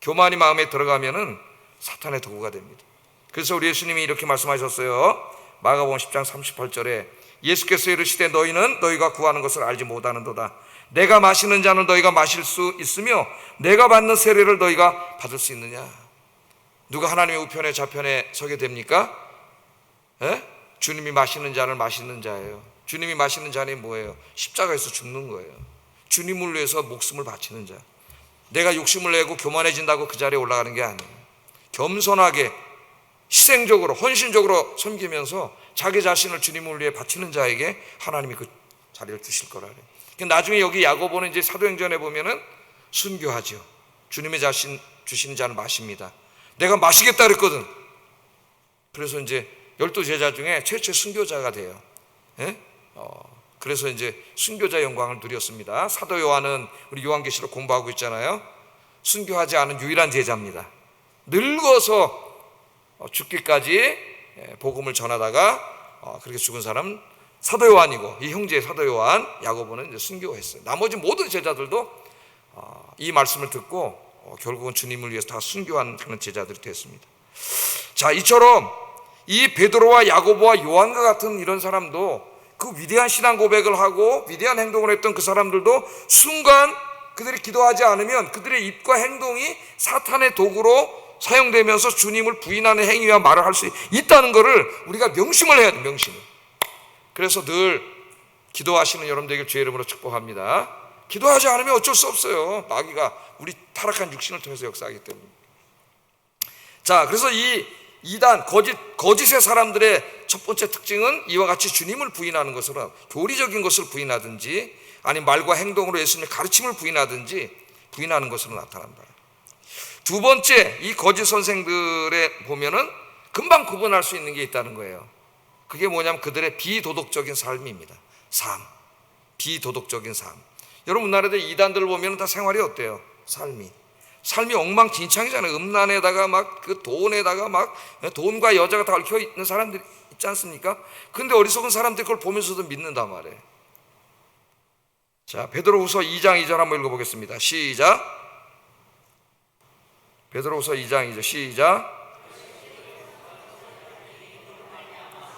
교만이 마음에 들어가면은 사탄의 도구가 됩니다. 그래서 우리 예수님이 이렇게 말씀하셨어요. 마가복음 10장 38절에 예수께서 이르시되 너희는 너희가 구하는 것을 알지 못하는도다. 내가 마시는 잔을 너희가 마실 수 있으며 내가 받는 세례를 너희가 받을 수 있느냐? 누가 하나님의 우편에 좌편에 서게 됩니까? 주님이 마시는 잔을 마시는 자예요. 주님이 마시는 잔이 뭐예요? 십자가에서 죽는 거예요. 주님을 위해서 목숨을 바치는 자. 내가 욕심을 내고 교만해진다고 그 자리에 올라가는 게 아니에요. 겸손하게 희생적으로 헌신적으로 섬기면서 자기 자신을 주님을 위해 바치는 자에게 하나님이 그 자리를 주실 거라래요. 나중에 여기 야고보는 이제 사도행전에 보면은 순교하죠. 주님의 자신 주시는 잔을 마십니다. 내가 마시겠다 그랬거든. 그래서 이제 12제자 중에 최초의 순교자가 돼요. 그래서 이제 순교자 영광을 누렸습니다. 사도 요한은 우리 요한계시록 공부하고 있잖아요. 순교하지 않은 유일한 제자입니다. 늙어서 죽기까지 복음을 전하다가 그렇게 죽은 사람 사도 요한이고, 이 형제 사도 요한, 야고보는 이제 순교했어요. 나머지 모든 제자들도 이 말씀을 듣고 결국은 주님을 위해서 다 순교한 그런 제자들이 됐습니다. 자, 이처럼 이 베드로와 야고보와 요한과 같은 이런 사람도 그 위대한 신앙 고백을 하고 위대한 행동을 했던 그 사람들도 순간 그들이 기도하지 않으면 그들의 입과 행동이 사탄의 도구로 사용되면서 주님을 부인하는 행위와 말을 할 수 있다는 것을 우리가 명심을 해야 돼요. 명심을. 그래서 늘 기도하시는 여러분들에게 주의 이름으로 축복합니다. 기도하지 않으면 어쩔 수 없어요. 마귀가 우리 타락한 육신을 통해서 역사하기 때문에. 자, 그래서 이 이단 거짓의 사람들의 첫 번째 특징은 이와 같이 주님을 부인하는 것으로 교리적인 것을 부인하든지 아니면 말과 행동으로 예수님의 가르침을 부인하는 것으로 나타난다. 두 번째, 이 거짓 선생들에 보면은 금방 구분할 수 있는 게 있다는 거예요. 그게 뭐냐면 그들의 비도덕적인 삶입니다. 비도덕적인 삶. 여러분, 우리나라에 이단들 보면 다 생활이 어때요? 삶이 엉망진창이잖아요. 음란에다가 막 그 돈에다가 막 돈과 여자가 다 얽혀 있는 사람들이 있지 않습니까? 근데 어리석은 사람들이 그걸 보면서도 믿는단 말이에요. 자, 베드로후서 2장 2절 한번 읽어보겠습니다. 시작. 베드로후서 2장 2절 시작.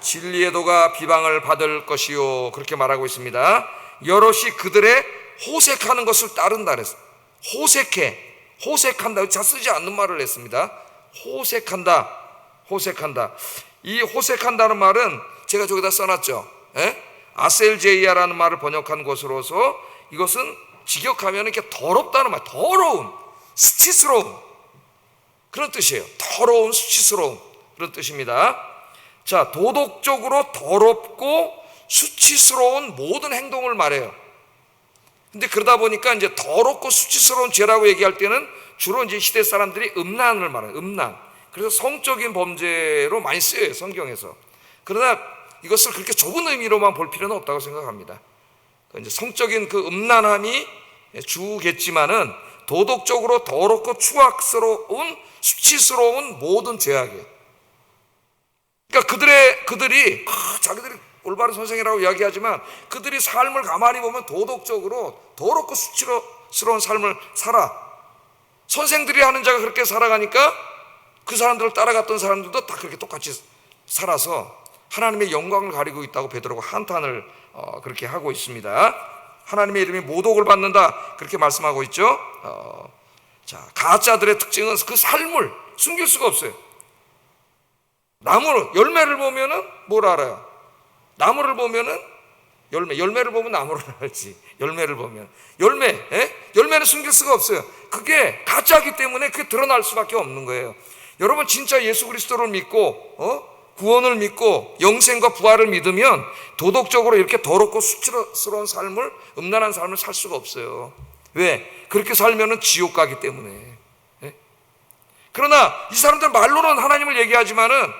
진리의 도가 비방을 받을 것이요, 그렇게 말하고 있습니다. 여럿이 그들의 호색하는 것을 따른다 그랬어요. 호색한다. 자, 쓰지 않는 말을 했습니다. 호색한다. 호색한다. 이 호색한다는 말은 제가 저기다 써놨죠. 아셀제이아라는 말을 번역한 것으로서 이것은 직역하면 이렇게 더럽다는 말, 더러운, 수치스러운 그런 뜻이에요. 더러운, 수치스러운 그런 뜻입니다. 자, 도덕적으로 더럽고 수치스러운 모든 행동을 말해요. 근데 그러다 보니까 이제 더럽고 수치스러운 죄라고 얘기할 때는 주로 이제 시대 사람들이 음란을 말해요. 음란. 그래서 성적인 범죄로 많이 쓰여요, 성경에서. 그러나 이것을 그렇게 좁은 의미로만 볼 필요는 없다고 생각합니다. 이제 성적인 그 음란함이 주겠지만은 도덕적으로 더럽고 추악스러운 수치스러운 모든 죄악이에요. 그러니까 그들이 자기들이 올바른 선생이라고 이야기하지만 그들이 삶을 가만히 보면 도덕적으로 더럽고 수치스러운 삶을 살아. 선생들이 하는 자가 그렇게 살아가니까 그 사람들을 따라갔던 사람들도 다 그렇게 똑같이 살아서 하나님의 영광을 가리고 있다고 베드로가 한탄을 그렇게 하고 있습니다. 하나님의 이름이 모독을 받는다 그렇게 말씀하고 있죠. 자, 가짜들의 특징은 그 삶을 숨길 수가 없어요. 나무 열매를 보면은 뭘 알아요? 나무를 보면은 열매를 보면 나무를 알지. 열매를 보면 열매는 숨길 수가 없어요. 그게 가짜이기 때문에 그게 드러날 수밖에 없는 거예요. 여러분 진짜 예수 그리스도를 믿고 구원을 믿고 영생과 부활을 믿으면 도덕적으로 이렇게 더럽고 수치스러운 삶을, 음란한 삶을 살 수가 없어요. 왜? 그렇게 살면은 지옥 가기 때문에. 그러나 이 사람들 말로는 하나님을 얘기하지만은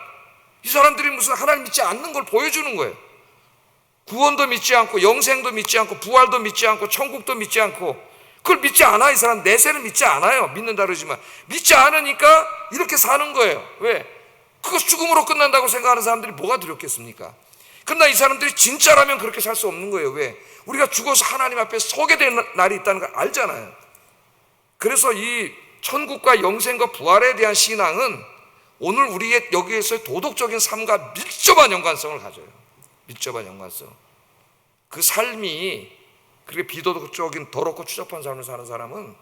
이 사람들이 무슨 하나님 믿지 않는 걸 보여주는 거예요. 구원도 믿지 않고 영생도 믿지 않고 부활도 믿지 않고 천국도 믿지 않고 그걸 믿지 않아. 이 사람 내세는 믿지 않아요. 믿는다 그러지만 믿지 않으니까 이렇게 사는 거예요. 왜? 그거 죽음으로 끝난다고 생각하는 사람들이 뭐가 두렵겠습니까? 그러나 이 사람들이 진짜라면 그렇게 살 수 없는 거예요. 왜? 우리가 죽어서 하나님 앞에 서게 될 날이 있다는 걸 알잖아요. 그래서 이 천국과 영생과 부활에 대한 신앙은 오늘 우리의 여기에서의 도덕적인 삶과 밀접한 연관성을 가져요. 밀접한 연관성. 그 삶이 그렇게 비도덕적인 더럽고 추잡한 삶을 사는 사람은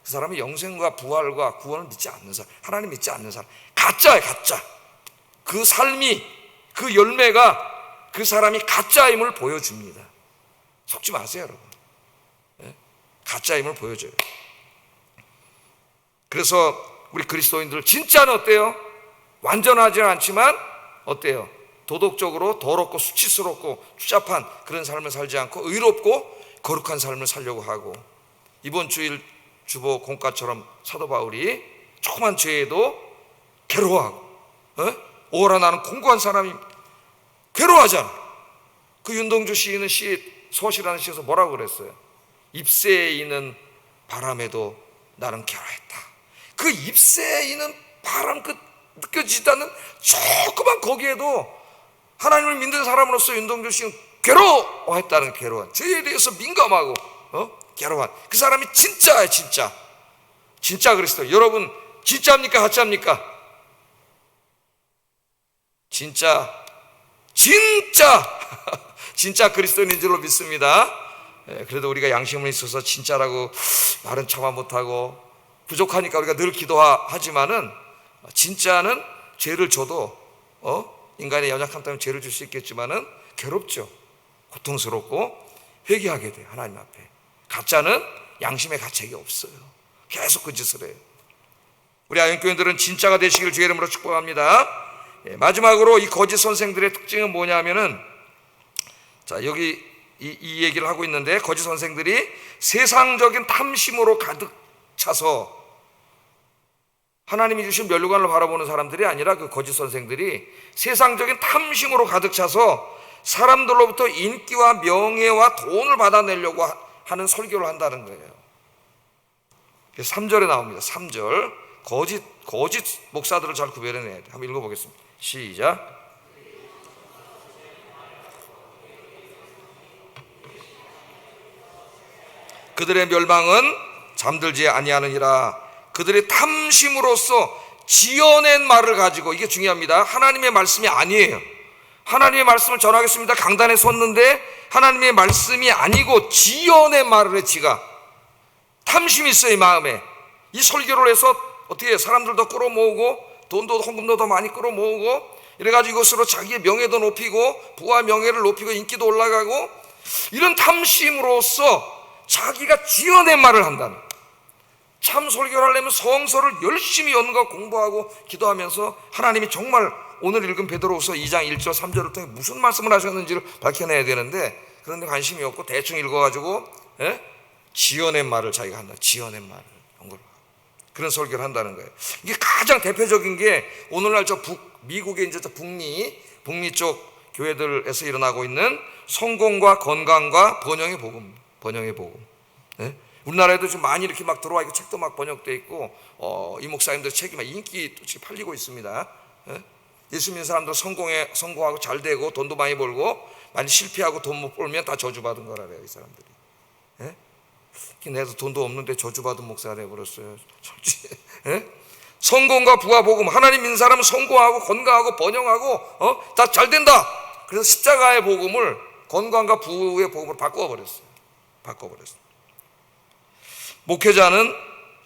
그 사람이 영생과 부활과 구원을 믿지 않는 사람, 하나님 믿지 않는 사람, 가짜예요. 가짜. 그 삶이, 그 열매가 그 사람이 가짜임을 보여줍니다. 속지 마세요, 여러분. 가짜임을 보여줘요. 그래서 우리 그리스도인들 진짜는 어때요? 완전하지는 않지만 어때요? 도덕적으로 더럽고 수치스럽고 추잡한 그런 삶을 살지 않고 의롭고 거룩한 삶을 살려고 하고, 이번 주일 주보 공과처럼 사도 바울이 조그만 죄에도 괴로워하고, 오라 나는 공고한 사람이 괴로워하잖아. 그 윤동주 시인은 서시라는 시에서 뭐라고 그랬어요? 잎새에 있는 바람에도 나는 괴로워했다. 그 잎새에 있는 바람, 그 느껴지다는 조그만 거기에도 하나님을 믿는 사람으로서 윤동주 씨는 괴로워했다는, 괴로워, 죄에 대해서 민감하고 괴로워한 그 사람이 진짜예요. 진짜 그리스도. 여러분 진짜입니까 가짜입니까? 진짜 그리스도인인 줄로 믿습니다. 그래도 우리가 양심은 있어서 진짜라고 말은 참아 못하고 부족하니까 우리가 늘 기도하지만은, 진짜는 죄를 줘도 인간의 연약함 때문에 죄를 줄 수 있겠지만은 괴롭죠. 고통스럽고 회개하게 돼요, 하나님 앞에. 가짜는 양심의 가책이 없어요. 계속 그 짓을 해요. 우리 아영교인들은 진짜가 되시기를 주의 이름으로 축복합니다. 마지막으로 이 거짓 선생들의 특징은 뭐냐면은, 자, 여기 이 얘기를 하고 있는데, 거짓 선생들이 세상적인 탐심으로 가득 차서 하나님이 주신 면류관을 바라보는 사람들이 아니라, 그 거짓 선생들이 세상적인 탐심으로 가득 차서 사람들로부터 인기와 명예와 돈을 받아내려고 하는 설교를 한다는 거예요. 3절에 나옵니다. 3절. 거짓 목사들을 잘 구별해내야 돼. 한번 읽어보겠습니다. 시작. 그들의 멸망은 잠들지 아니하느니라. 그들의 탐심으로써 지어낸 말을 가지고, 이게 중요합니다. 하나님의 말씀이 아니에요. 하나님의 말씀을 전하겠습니다. 강단에 섰는데 하나님의 말씀이 아니고 지어낸 말을 해. 지가 탐심이 있어요, 이 마음에. 이 설교를 해서 어떻게 사람들도 끌어모으고 돈도 헌금도 더 많이 끌어모으고 이래가지고 이것으로 자기의 명예도 높이고 부와 명예를 높이고 인기도 올라가고 이런 탐심으로써 자기가 지어낸 말을 한다는 거예요. 참 설교를 하려면 성서를 열심히 연구하고 공부하고 기도하면서 하나님이 정말 오늘 읽은 베드로후서 2장 1절 3절을 통해 무슨 말씀을 하셨는지를 밝혀내야 되는데 그런데 관심이 없고 대충 읽어가지고 지어낸 말을 자기가 한다. 지어낸 말을 그런 설교를 한다는 거예요. 이게 가장 대표적인 게 오늘날 미국의 이제 북미 쪽 교회들에서 일어나고 있는 성공과 건강과 번영의 복음. 우리나라에도 지금 많이 이렇게 막 들어와 있고 책도 막 번역돼 있고 이 목사님들 책이 막 인기 지금 팔리고 있습니다. 예수 믿는 사람들 성공하고 잘 되고 돈도 많이 벌고 많이 실패하고 돈 못 벌면 다 저주받은 거라래요, 이 사람들이. 내도 돈도 없는데 저주받은 목사가 해버렸어요. 성공과 부와 복음. 하나님 믿는 사람은 성공하고 건강하고 번영하고 다 잘 된다. 그래서 십자가의 복음을 건강과 부의 복음으로 바꿔버렸어요. 목회자는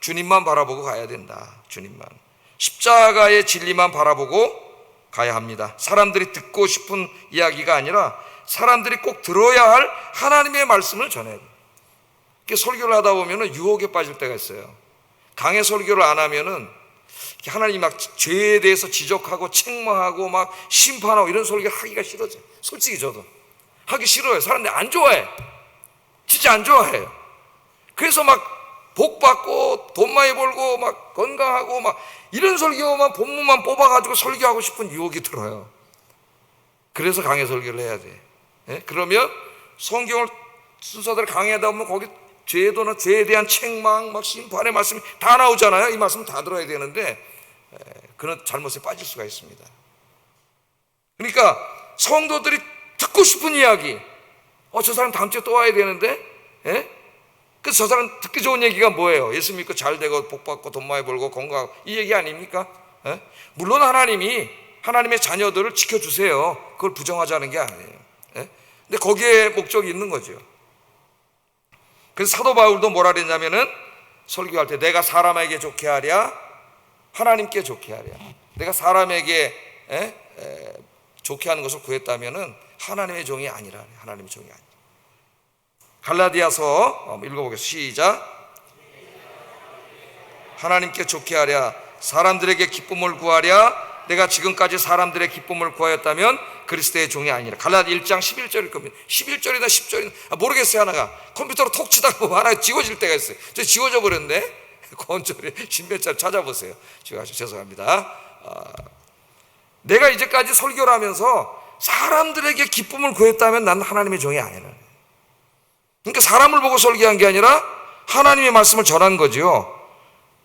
주님만 바라보고 가야 된다. 주님만. 십자가의 진리만 바라보고 가야 합니다. 사람들이 듣고 싶은 이야기가 아니라 사람들이 꼭 들어야 할 하나님의 말씀을 전해야 돼요. 설교를 하다 보면 유혹에 빠질 때가 있어요. 강해 설교를 안 하면은 하나님이 막 죄에 대해서 지적하고 책망하고 막 심판하고 이런 설교를 하기가 싫어져요. 솔직히 저도 하기 싫어요. 사람들이 안 좋아해. 진짜 안 좋아해요. 그래서 막 복 받고 돈 많이 벌고 막 건강하고 막 이런 설교만 본문만 뽑아가지고 설교하고 싶은 유혹이 들어요. 그래서 강해 설교를 해야 돼. 그러면 성경을 순서대로 강의하다 보면 거기 죄도나 죄에 대한 책망, 막 심판의 말씀이 다 나오잖아요. 이 말씀 다 들어야 되는데 그런 잘못에 빠질 수가 있습니다. 그러니까 성도들이 듣고 싶은 이야기, 저 사람 다음 주에 또 와야 되는데, 그래서 저 사람 듣기 좋은 얘기가 뭐예요? 예수 믿고 잘 되고 복 받고 돈 많이 벌고 건강하고 이 얘기 아닙니까? 물론 하나님이 하나님의 자녀들을 지켜주세요. 그걸 부정하자는 게 아니에요. 근데 거기에 목적이 있는 거죠. 그래서 사도 바울도 뭐라 그랬냐면은 설교할 때 내가 사람에게 좋게 하랴 하나님께 좋게 하랴. 내가 사람에게 좋게 하는 것을 구했다면은 하나님의 종이 아니라 하나님의 종이 아니라. 갈라디아서 읽어보겠습니다. 시작. 하나님께 좋게 하랴 사람들에게 기쁨을 구하랴. 내가 지금까지 사람들의 기쁨을 구하였다면 그리스도의 종이 아니라. 갈라디 1장 11절일 겁니다. 11절이나 10절이나 모르겠어요. 하나가 컴퓨터로 톡 치다가 보면 하나가 지워질 때가 있어요. 저 지워져 버렸네. 건절에 신변자를 찾아보세요. 죄송합니다. 내가 이제까지 설교를 하면서 사람들에게 기쁨을 구했다면 난 하나님의 종이 아니라. 그러니까 사람을 보고 설교한 게 아니라 하나님의 말씀을 전한 거죠.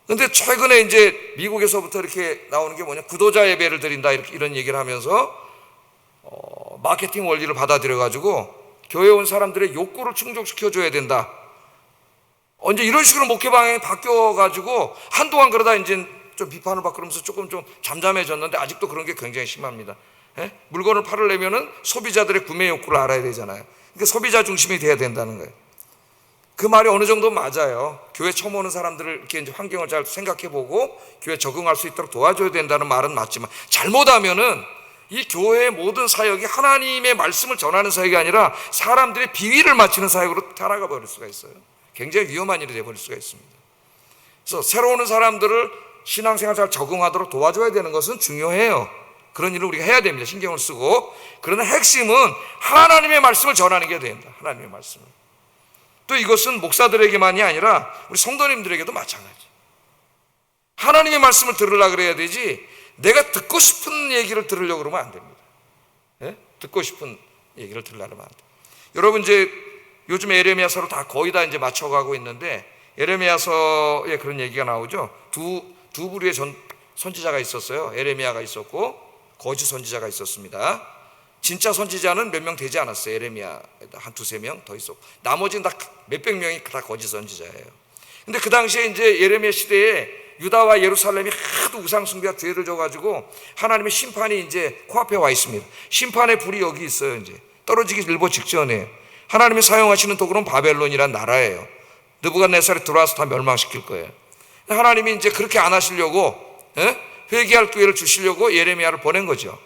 근데 최근에 이제 미국에서부터 이렇게 나오는 게 뭐냐, 구도자 예배를 드린다 이런 얘기를 하면서 마케팅 원리를 받아들여 가지고 교회에 온 사람들의 욕구를 충족시켜 줘야 된다. 이제 이런 식으로 목회 방향이 바뀌어 가지고 한동안 그러다 이제 좀 비판을 받고 그러면서 조금 좀 잠잠해졌는데 아직도 그런 게 굉장히 심합니다. 물건을 팔으려면은 소비자들의 구매 욕구를 알아야 되잖아요. 그러니까 소비자 중심이 돼야 된다는 거예요. 그 말이 어느 정도 맞아요. 교회 처음 오는 사람들을 이렇게 이제 환경을 잘 생각해보고 교회 적응할 수 있도록 도와줘야 된다는 말은 맞지만 잘못하면은 이 교회의 모든 사역이 하나님의 말씀을 전하는 사역이 아니라 사람들의 비위를 맞추는 사역으로 타락해 버릴 수가 있어요. 굉장히 위험한 일이 되어버릴 수가 있습니다. 그래서 새로 오는 사람들을 신앙생활 잘 적응하도록 도와줘야 되는 것은 중요해요. 그런 일을 우리가 해야 됩니다. 신경을 쓰고. 그러나 핵심은 하나님의 말씀을 전하는 게 된다. 하나님의 말씀을. 또 이것은 목사들에게만이 아니라 우리 성도님들에게도 마찬가지. 하나님의 말씀을 들으려고 그래야 되지 내가 듣고 싶은 얘기를 들으려고 그러면 안 됩니다. 듣고 싶은 얘기를 들으려고 하면 안 돼요. 여러분 이제 요즘 에레미야서로 다 거의 다 이제 맞춰가고 있는데 에레미야서에 그런 얘기가 나오죠. 두 부류의 선지자가 있었어요. 에레미야가 있었고 거짓 선지자가 있었습니다. 진짜 선지자는 몇 명 되지 않았어요. 에레미야 한 두세 명 더 있었고 나머지는 다 몇백 명이 다 거짓 선지자예요. 근데 그 당시에 이제 예레미야 시대에 유다와 예루살렘이 하도 우상 숭배와 죄를 져가지고 하나님의 심판이 이제 코앞에 와 있습니다. 심판의 불이 여기 있어요. 이제 떨어지기 일보 직전에 하나님이 사용하시는 도구는 바벨론이란 나라예요. 느부갓네살이 들어와서 다 멸망시킬 거예요. 하나님이 이제 그렇게 안 하시려고 회개할 기회를 주시려고 예레미야를 보낸 거죠.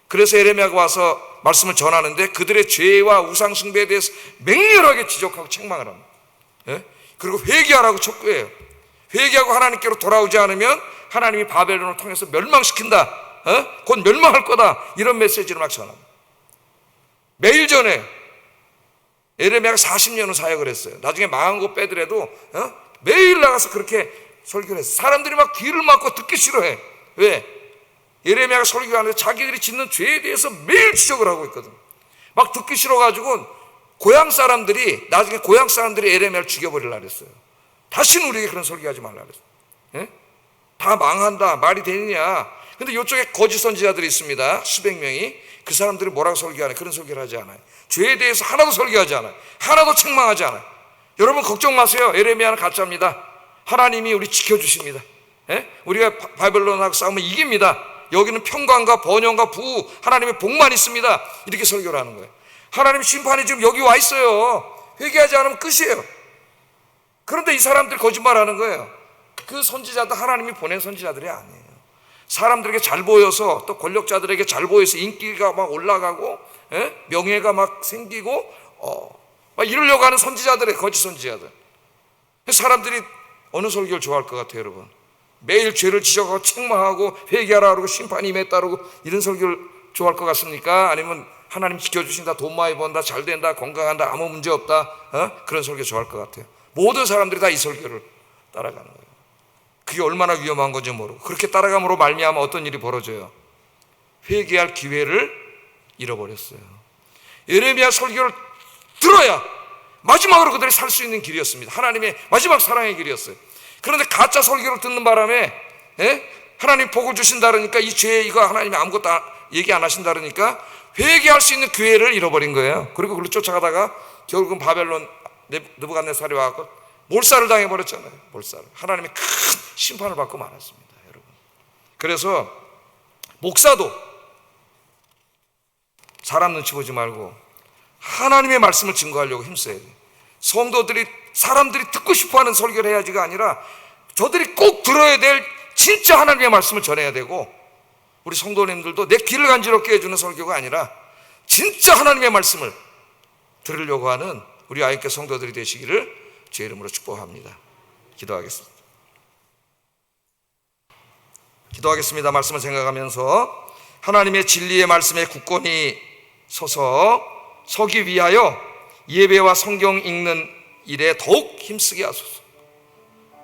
그래서 예레미야가 와서 말씀을 전하는데 그들의 죄와 우상 숭배에 대해서 맹렬하게 지적하고 책망을 합니다. 예? 그리고 회개하라고 촉구해요. 회개하고 하나님께로 돌아오지 않으면 하나님이 바벨론을 통해서 멸망시킨다. 곧 멸망할 거다. 이런 메시지를 막 전합니다. 매일 전에 예레미야가 40년을 사역을 했어요. 나중에 망한 거 빼더라도 매일 나가서 그렇게 설교를 했어요. 사람들이 막 귀를 막고 듣기 싫어해. 왜? 예레미야가 설교하는데 자기들이 짓는 죄에 대해서 매일 지적을 하고 있거든. 막 듣기 싫어가지고 고향 사람들이 예레미야를 죽여버리려고 했어요. 다시는 우리에게 그런 설교하지 말라 그랬어요. 예? 다 망한다. 말이 되느냐. 근데 이쪽에 거짓 선지자들이 있습니다. 수백 명이. 그 사람들이 뭐라고 설교하냐. 그런 설교를 하지 않아요. 죄에 대해서 하나도 설교하지 않아요. 하나도 책망하지 않아요. 여러분 걱정 마세요. 예레미야는 가짜입니다. 하나님이 우리 지켜주십니다. 예? 우리가 바벨론하고 싸우면 이깁니다. 여기는 평강과 번영과 부흥, 하나님의 복만 있습니다. 이렇게 설교를 하는 거예요. 하나님 심판이 지금 여기 와 있어요. 회개하지 않으면 끝이에요. 그런데 이 사람들이 거짓말하는 거예요. 그 선지자도 하나님이 보낸 선지자들이 아니에요. 사람들에게 잘 보여서, 또 권력자들에게 잘 보여서 인기가 막 올라가고, 명예가 막 생기고 막 이러려고 하는 선지자들의 거짓 선지자들. 사람들이 어느 설교를 좋아할 것 같아요, 여러분? 매일 죄를 지적하고 책망하고 회개하라 그러고 심판이 임했다 그러고 이런 설교를 좋아할 것 같습니까? 아니면 하나님 지켜주신다, 돈 많이 번다, 잘 된다, 건강한다, 아무 문제 없다, 그런 설교 좋아할 것 같아요. 모든 사람들이 다 이 설교를 따라가는 거예요. 그게 얼마나 위험한 건지 모르고, 그렇게 따라감으로 말미암아 어떤 일이 벌어져요? 회개할 기회를 잃어버렸어요. 예레미야 설교를 들어야 마지막으로 그들이 살 수 있는 길이었습니다. 하나님의 마지막 사랑의 길이었어요. 그런데 가짜 설교를 듣는 바람에 하나님 복을 주신다 그러니까 이 죄 이거 하나님이 아무것도 얘기 안 하신다 그러니까 회개할 수 있는 기회를 잃어버린 거예요. 그리고 그걸 쫓아가다가 결국은 바벨론 느부갓네살이 와서 몰살을 당해버렸잖아요. 몰살. 하나님의 큰 심판을 받고 말았습니다, 여러분. 그래서 목사도 사람 눈치 보지 말고 하나님의 말씀을 증거하려고 힘써야 돼요. 성도들이, 사람들이 듣고 싶어하는 설교를 해야지가 아니라 저들이 꼭 들어야 될 진짜 하나님의 말씀을 전해야 되고, 우리 성도님들도 내 귀를 간지럽게 해주는 설교가 아니라 진짜 하나님의 말씀을 들으려고 하는 우리 아이께 성도들이 되시기를 제 이름으로 축복합니다. 기도하겠습니다. 기도하겠습니다. 말씀을 생각하면서 하나님의 진리의 말씀에 굳건히 서기 위하여 예배와 성경 읽는 일에 더욱 힘쓰게 하소서.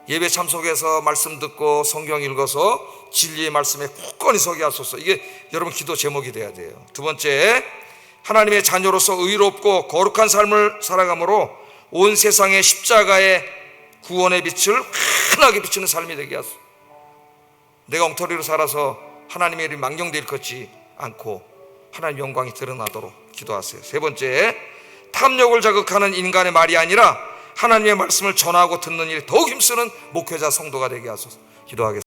예배 참석해서 말씀 듣고 성경 읽어서 진리의 말씀에 굳건히 서게 하소서. 이게 여러분 기도 제목이 돼야 돼요. 두 번째, 하나님의 자녀로서 의롭고 거룩한 삶을 살아감으로 온 세상의 십자가의 구원의 빛을 환하게 비추는 삶이 되게 하소서. 내가 엉터리로 살아서 하나님의 이름이 망령되일 것지 않고 하나님의 영광이 드러나도록 기도하세요. 세 번째, 탐욕을 자극하는 인간의 말이 아니라 하나님의 말씀을 전하고 듣는 일에 더욱 힘쓰는 목회자 성도가 되게 하소서. 기도하겠습니다.